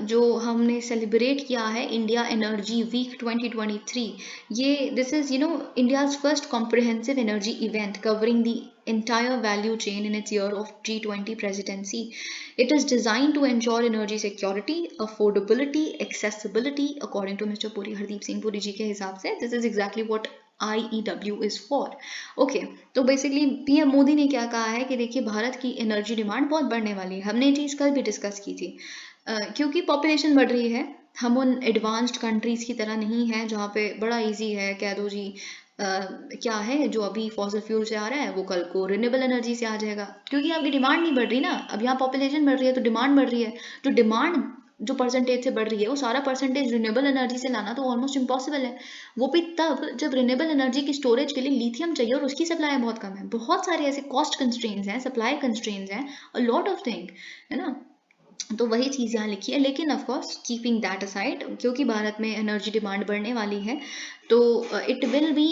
जो हमने सेलिब्रेट किया है इंडिया एनर्जी वीक 2023, ये this is India's first comprehensive energy event covering the entire value chain in its year of G20 presidency. It is designed to ensure energy security, affordability, accessibility, according to Mr. Puri, Hardeep Singh Puri ji के हिसाब से, this is exactly what IEW is for. Okay, तो basically PM Modi ने क्या कहा है कि देखिए, भारत की एनर्जी डिमांड बहुत बढ़ने वाली है। हमने ये चीज़ कल भी डिस्कस की थी, क्योंकि पॉपुलेशन बढ़ रही है। हम उन एडवांस्ड कंट्रीज़ की तरह नहीं है जहाँ पे बड़ा इजी है, कह दो जी क्या है जो अभी फॉसिल फ्यूल से आ रहा है वो कल को रिन्यूएबल एनर्जी से आ जाएगा, क्योंकि आपकी डिमांड नहीं बढ़ रही ना। अब यहाँ पॉपुलेशन बढ़ रही है तो डिमांड बढ़ रही है, तो डिमांड जो परसेंटेज से बढ़ रही है वो सारा परसेंटेज रिन्यूएबल एनर्जी से लाना तो ऑलमोस्ट इम्पॉसिबल है। वो भी तब जब रिन्यूएबल एनर्जी की स्टोरेज के लिए लिथियम चाहिए और उसकी सप्लाई बहुत कम है। बहुत सारे ऐसे कॉस्ट कंस्ट्रेंट्स हैं, सप्लाई कंस्ट्रेंट्स हैं, अ लॉट ऑफ थिंग, है ना। तो वही चीज़ यहाँ लिखी है, लेकिन of course keeping that aside, क्योंकि भारत में एनर्जी डिमांड बढ़ने वाली है तो it will be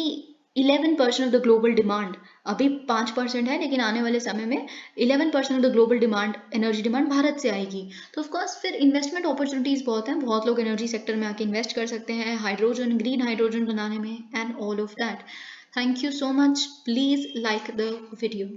11% of the global demand. अभी 5% है, लेकिन आने वाले समय में 11% of the global demand, energy demand Bharat से आएगी। तो ऑफ कोर्स फिर इन्वेस्टमेंट अपॉर्चुनिटीज़ बहुत हैं, बहुत लोग एनर्जी सेक्टर में आके इन्वेस्ट कर सकते हैं हाइड्रोजन, ग्रीन हाइड्रोजन बनाने में and all of that. Thank you so much, please like the video.